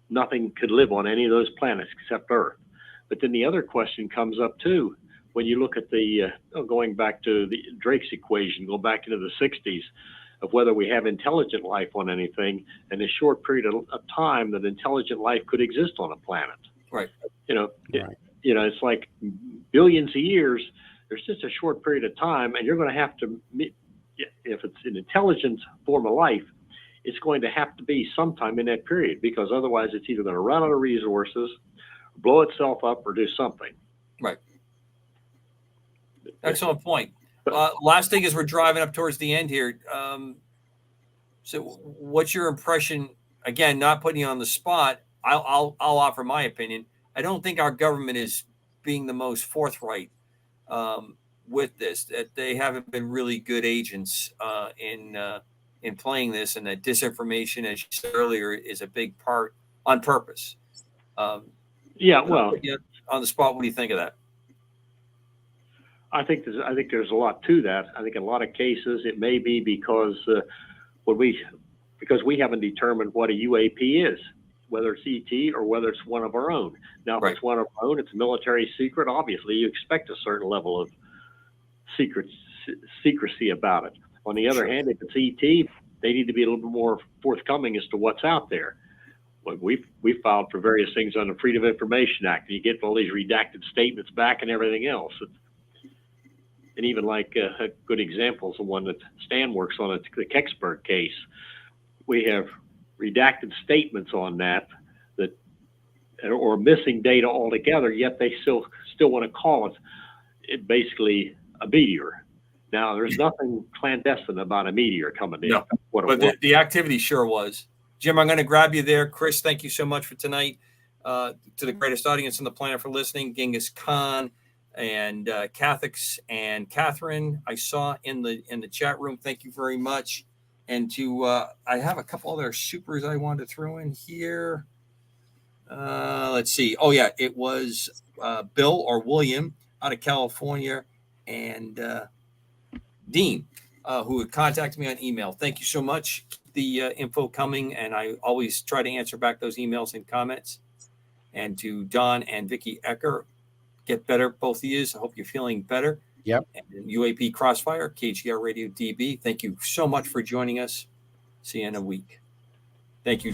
Speaker 4: nothing could live on any of those planets except Earth. But then the other question comes up too. When you look at the going back to the Drake's equation, go back into the 60s, of whether we have intelligent life on anything, and a short period of time that intelligent life could exist on a planet.
Speaker 2: Right.
Speaker 4: It's like billions of years. There's just a short period of time, and you're going to have to, if it's an intelligent form of life, it's going to have to be sometime in that period, because otherwise it's either going to run out of resources, blow itself up, or do something.
Speaker 2: Right. Excellent point. Last thing is we're driving up towards the end here. So what's your impression? Again, not putting you on the spot, I'll offer my opinion. I don't think our government is being the most forthright with this, that they haven't been really good agents in playing this, and that disinformation, as you said earlier, is a big part on purpose. On the spot, what do you think of that?
Speaker 4: I think there's a lot to that. I think in a lot of cases it may be because we haven't determined what a UAP is, whether it's ET or whether it's one of our own. Now, if it's one of our own, it's a military secret. Obviously, you expect a certain level of secrecy about it. On the other hand, if it's ET, they need to be a little bit more forthcoming as to what's out there. We filed for various things on the Freedom of Information Act, and you get all these redacted statements back and everything else. And even like a good example is the one that Stan works on, the Kecksburg case. We have redacted statements on that or missing data altogether, yet they still want to call it basically a meteor. Now, there's nothing clandestine about a meteor coming in.
Speaker 2: No, but the activity sure was. Jim, I'm going to grab you there. Chris, thank you so much for tonight. To the greatest audience on the planet for listening, Genghis Khan and Catholics and Catherine, I saw in the chat room. Thank you very much. And I have a couple other supers I wanted to throw in here. Let's see. Oh yeah, it was Bill or William out of California, and Dean, who had contacted me on email. Thank you so much. Keep the info coming, and I always try to answer back those emails and comments. And to Don and Vicky Ecker, get better, both of you. I hope you're feeling better.
Speaker 3: Yep.
Speaker 2: And UAP Crossfire, KGR Radio DB. Thank you so much for joining us. See you in a week. Thank you.